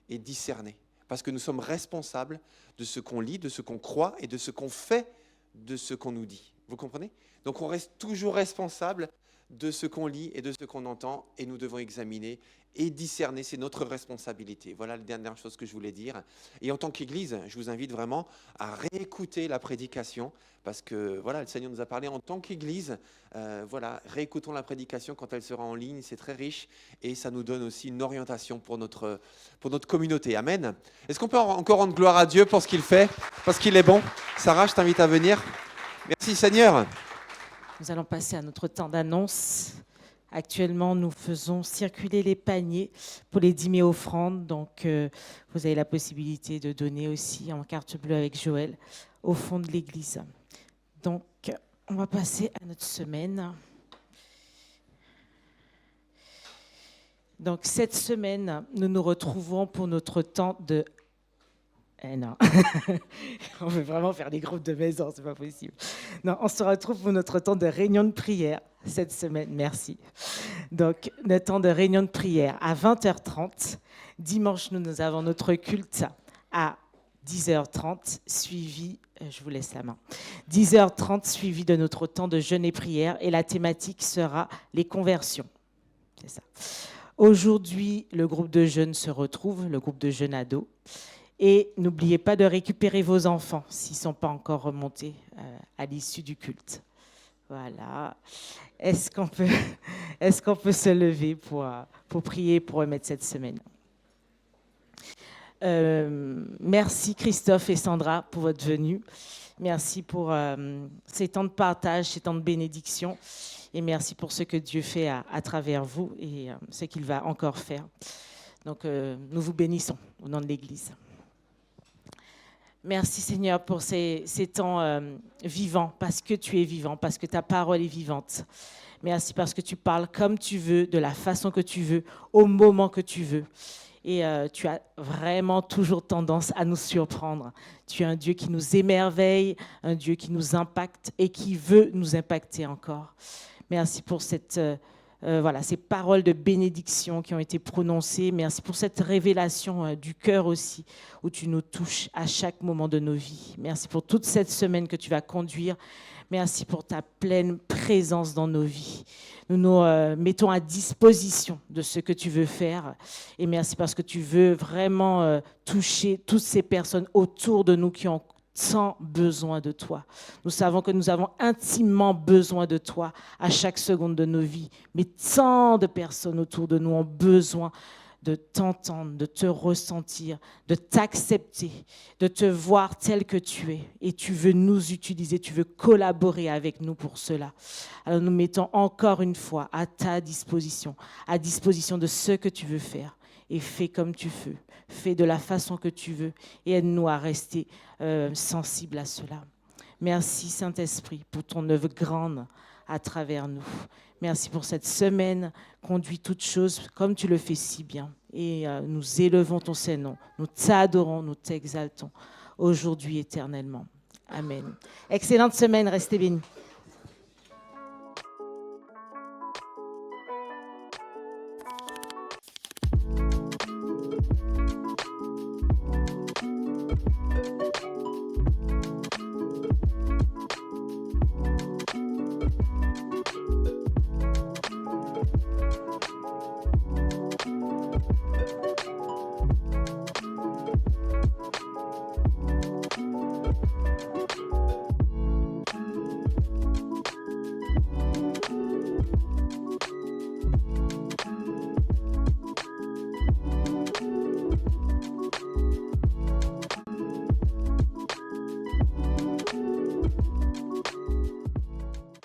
et discerner, parce que nous sommes responsables de ce qu'on lit, de ce qu'on croit et de ce qu'on fait de ce qu'on nous dit. Vous comprenez? Donc on reste toujours responsable de ce qu'on lit et de ce qu'on entend, et nous devons examiner et discerner, c'est notre responsabilité. Voilà la dernière chose que je voulais dire. Et en tant qu'Église, je vous invite vraiment à réécouter la prédication, parce que voilà, le Seigneur nous a parlé en tant qu'Église. Voilà, réécoutons la prédication quand elle sera en ligne, c'est très riche, et ça nous donne aussi une orientation pour notre communauté. Amen. Est-ce qu'on peut encore rendre gloire à Dieu pour ce qu'il fait, parce qu'il est bon? Sarah, je t'invite à venir. Merci Seigneur. Nous allons passer à notre temps d'annonce. Actuellement, nous faisons circuler les paniers pour les 10 000 offrandes. Donc, vous avez la possibilité de donner aussi en carte bleue avec Joël au fond de l'église. Donc, on va passer à notre semaine. Donc, cette semaine, nous nous retrouvons pour notre temps de... non, on veut vraiment faire des groupes de maison, c'est pas possible. Non, on se retrouve pour notre temps de réunion de prière cette semaine, merci. Donc, notre temps de réunion de prière à 20h30. Dimanche, nous avons notre culte à 10h30, suivi, je vous laisse la main, 10h30, suivi de notre temps de jeûne et prière, et la thématique sera les conversions. C'est ça. Aujourd'hui, le groupe de jeunes se retrouve, le groupe de jeunes ados. Et n'oubliez pas de récupérer vos enfants s'ils ne sont pas encore remontés à l'issue du culte. Voilà. Est-ce qu'on peut se lever pour prier, pour remettre cette semaine? Merci Christophe et Sandra pour votre venue. Merci pour ces temps de partage, ces temps de bénédiction. Et merci pour ce que Dieu fait à travers vous et ce qu'il va encore faire. Donc, nous vous bénissons au nom de l'Église. Merci Seigneur pour ces temps vivants, parce que tu es vivant, parce que ta parole est vivante. Merci parce que tu parles comme tu veux, de la façon que tu veux, au moment que tu veux. Et tu as vraiment toujours tendance à nous surprendre. Tu es un Dieu qui nous émerveille, un Dieu qui nous impacte et qui veut nous impacter encore. Merci pour ces paroles de bénédiction qui ont été prononcées. Merci pour cette révélation du cœur aussi, où tu nous touches à chaque moment de nos vies. Merci pour toute cette semaine que tu vas conduire. Merci pour ta pleine présence dans nos vies. Nous nous mettons à disposition de ce que tu veux faire. Et merci parce que tu veux vraiment toucher toutes ces personnes autour de nous qui ont tant besoin de toi. Nous savons que nous avons intimement besoin de toi à chaque seconde de nos vies. Mais tant de personnes autour de nous ont besoin de t'entendre, de te ressentir, de t'accepter, de te voir tel que tu es. Et tu veux nous utiliser, tu veux collaborer avec nous pour cela. Alors nous mettons encore une fois à ta disposition, à disposition de ce que tu veux faire. Et fais comme tu veux, fais de la façon que tu veux et aide-nous à rester sensibles à cela. Merci Saint-Esprit pour ton œuvre grande à travers nous. Merci pour cette semaine, conduis toutes choses comme tu le fais si bien. Et nous élevons ton Saint-Nom, nous t'adorons, nous t'exaltons. aujourd'hui, éternellement. Amen. Excellente semaine, restez bénis.